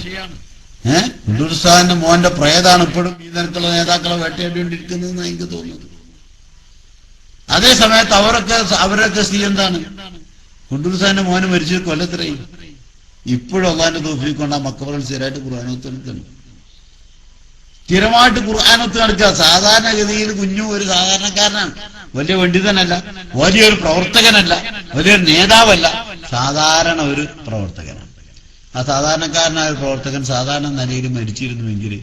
കുണ്ടൂർ ഉസ്താദിന്റെ മോന്റെ പ്രേതാണ് ഇപ്പോഴും ഈ തരത്തിലുള്ള നേതാക്കളെ വേട്ടയാടിക്കൊണ്ടിരിക്കുന്നതെന്ന് എനിക്ക് തോന്നുന്നത്. അതേ സമയത്ത് അവരൊക്കെ സ്ഥിതി എന്താണ്? കുണ്ടൂർ ഉസ്താദിന്റെ മോന് മരിച്ചത് കൊല്ലത്തിലായി. ഇപ്പോഴും അള്ളാന്റെ തൗഫീഖ് കൊണ്ട് ആ മക്കബറിൽ സ്ഥിരമായിട്ട് ഖുർആനോത്ത് നടക്കുന്നു. സ്ഥിരമായിട്ട് ഖുർആനോത്ത് നടക്കുക. സാധാരണഗതിയിൽ കുഞ്ഞു ഒരു സാധാരണക്കാരനാണ്, വലിയ പണ്ഡിതനല്ല, വലിയൊരു പ്രവർത്തകനല്ല, വലിയൊരു നേതാവല്ല, സാധാരണ ഒരു പ്രവർത്തകനാണ്. ആ സാധാരണക്കാരനായ ഒരു പ്രവർത്തകൻ സാധാരണ നിലയിൽ മരിച്ചിരുന്നുവെങ്കിൽ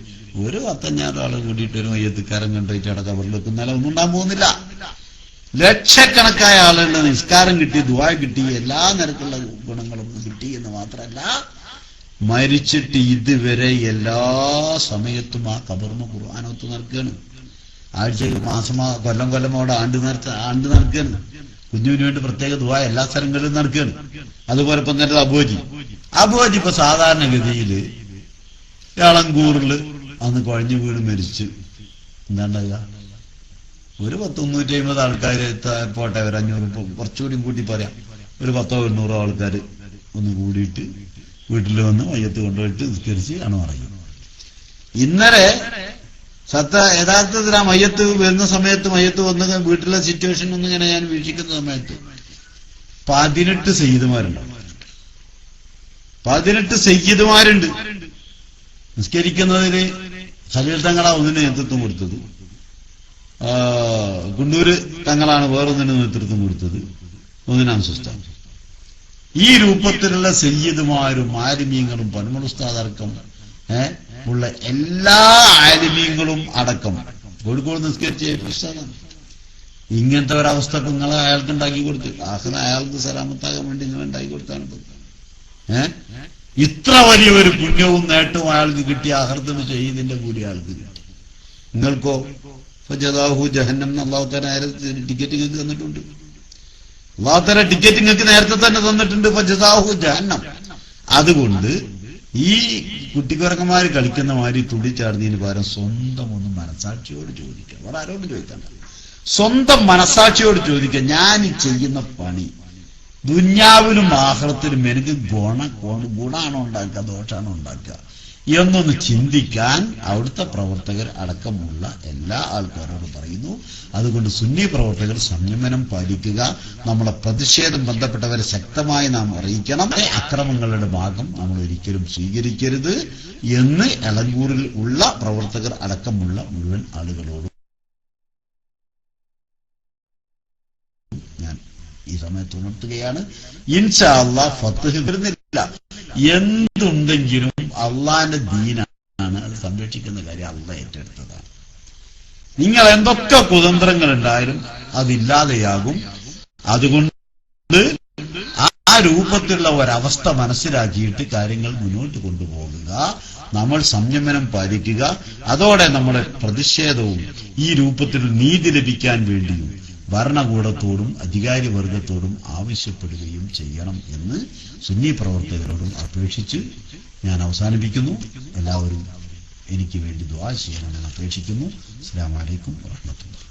ഒരു 10-5 ആൾ കൂടിയിട്ട് ഒരു മയ്യത്തുകാരൻ കണ്ടിട്ട് അവിടെ കബറിൽ വെക്കുന്നാലും ഒന്നും ഉണ്ടാകാൻ പോകുന്നില്ല. ലക്ഷക്കണക്കായ ആളുകളുടെ നിസ്കാരം കിട്ടി, ദുആ കിട്ടി, എല്ലാ നിരക്കുള്ള ഗുണങ്ങളും കിട്ടി എന്ന് മാത്രമല്ല, മരിച്ചിട്ട് ഇതുവരെ എല്ലാ സമയത്തും ആ കബറിന് ഖുർആനോത്ത് നടക്കുകയാണ്. ആഴ്ചയിൽ കൊല്ലം അവിടെ ആണ്ട് നടക്കുകയാണ്. കുഞ്ഞുവിന് വേണ്ടി പ്രത്യേക ദുആ എല്ലാ സ്ഥലങ്ങളിലും നടക്കുകയാണ്. അതുപോലെ ഇപ്പം നേരത്തെ അബുവാജി ഇപ്പൊ സാധാരണഗതിയിൽ എളങ്കൂറിൽ അന്ന് കുഴഞ്ഞു വീട് മരിച്ച് എന്താണ്ടാകുക, ഒരു 100-150 ആൾക്കാർ പോട്ടെ, ഒരു 500, കുറച്ചുകൂടി കൂട്ടി പറയാം, ഒരു 100-200 ആൾക്കാർ ഒന്ന് കൂടിയിട്ട് വീട്ടിൽ വന്ന് മയ്യത്ത് കൊണ്ടുപോയിട്ട് നിസ്കരിച്ച് ആണ് പറയുന്നത്. ഇന്നലെ യഥാർത്ഥത്തിൽ ആ മയ്യത്ത് വരുന്ന സമയത്ത്, മയ്യത്ത് വന്ന് വീട്ടിലെ സിറ്റുവേഷൻ ഒന്നിങ്ങനെ ഞാൻ വീക്ഷിക്കുന്ന സമയത്ത് 18 സയ്യിദുമാരുണ്ടാവും. 18 സയ്യിദുമാരുണ്ട്. നിസ്കരിക്കുന്നതിന് ഖലീൽ തങ്ങളാ ഒന്നിന് നേതൃത്വം കൊടുത്തത്, കുണ്ടൂര് തങ്ങളാണ് വേറൊന്നിന് നേതൃത്വം കൊടുത്തത്, ഒന്നിനാം സുസ്താൻ. ഈ രൂപത്തിലുള്ള സയ്യിദുമാരും ആലിമീങ്ങളും പനമൽ ഉസ്താദ് അടക്കം ഉള്ള എല്ലാ ആലിമീങ്ങളും അടക്കം കോഴിക്കോട് നിസ്കരിച്ച ഉസ്താദാണ്. ഇങ്ങനത്തെ ഒരവസ്ഥ ഇപ്പൊ നിങ്ങൾ അയാൾക്ക് ഉണ്ടാക്കി കൊടുത്ത്, അയാൾക്ക് സലാമത്താകാൻ വേണ്ടി നിങ്ങൾ ഉണ്ടാക്കി കൊടുത്താണ്. ഇത്ര വലിയൊരു പുണ്യവും നേട്ടവും അയാൾക്ക് കിട്ടിയ ആഹൃതം ചെയ്തതിന്റെ കൂടി ആൾക്ക് കിട്ടി. നിങ്ങൾക്കോ ഫജദാഹു ജഹന്നം അല്ലാഹു തആല ടിക്കറ്റ് നിങ്ങൾക്ക് തന്നിട്ടുണ്ട്. അല്ലാഹു തആല ടിക്കറ്റ് നിങ്ങൾക്ക് നേരത്തെ തന്നെ തന്നിട്ടുണ്ട്. ഫജദാഹു ജഹന്നം. അതുകൊണ്ട് ഈ കുട്ടിക്കുറക്കന്മാര് കളിക്കുന്ന മാതിരി തുള്ളിച്ചാടുന്നതിന് പകരം സ്വന്തം ഒന്ന് മനസാക്ഷിയോട് ചോദിക്കാം. അവിടെ ആരോടും ചോദിക്കണ്ട, സ്വന്തം മനസാക്ഷിയോട് ചോദിക്കാം, ഞാൻ ഈ ചെയ്യുന്ന പണി ദുന്യാവിനും ആഖിറത്തിനും എനിക്ക് ഗുണാണോ ഉണ്ടാക്കുക ദോഷാണോ ഉണ്ടാക്കുക എന്നൊന്ന് ചിന്തിക്കാൻ അവിടുത്തെ പ്രവർത്തകർ അടക്കമുള്ള എല്ലാ ആൾക്കാരോടും പറയുന്നു. അതുകൊണ്ട് സുന്നി പ്രവർത്തകർ സംയമനം പാലിക്കുക. നമ്മളെ പ്രതിഷേധം ബന്ധപ്പെട്ടവരെ ശക്തമായി നാം അറിയിക്കണം. അക്രമങ്ങളുടെ ഭാഗം നമ്മൾ ഒരിക്കലും സ്വീകരിക്കരുത് എന്ന് എളങ്കൂറിൽ ഉള്ള പ്രവർത്തകർ അടക്കമുള്ള മുഴുവൻ ആളുകളോടും ഞാൻ ഈ സമയത്ത് ഉണർത്തുകയാണ്. ഇൻഷാ അല്ലാഹ് ഫത്ഹ് വരുന്നില്ല, എന്തുണ്ടെങ്കിലും അള്ളാന്റെ ദീനാണ്. അത് സംരക്ഷിക്കുന്ന കാര്യം അള്ളാഹ് ഏറ്റെടുത്തതാണ്. നിങ്ങൾ എന്തൊക്കെ കുതന്ത്രങ്ങൾ ഉണ്ടായാലും അതില്ലാതെയാകും. അതുകൊണ്ട് ആ രൂപത്തിലുള്ള ഒരവസ്ഥ മനസ്സിലാക്കിയിട്ട് കാര്യങ്ങൾ മുന്നോട്ട് കൊണ്ടുപോകുക, നമ്മൾ സംയമനം പാലിക്കുക. അതോടെ നമ്മുടെ പ്രതിഷേധവും ഈ രൂപത്തിൽ നീതി ലഭിക്കാൻ വേണ്ടിയും ഭരണകൂടത്തോടും അധികാരി വർഗത്തോടും ആവശ്യപ്പെടുകയും ചെയ്യണം എന്ന് സുന്നി പ്രവർത്തകരോടും അപേക്ഷിച്ച് ഞാൻ അവസാനിപ്പിക്കുന്നു. എല്ലാവരും എനിക്ക് വേണ്ടി ദുആ ചെയ്യണമെന്ന് അപേക്ഷിക്കുന്നു. അസ്സലാമു അലൈക്കും വറഹ്മത്തുള്ളാഹി.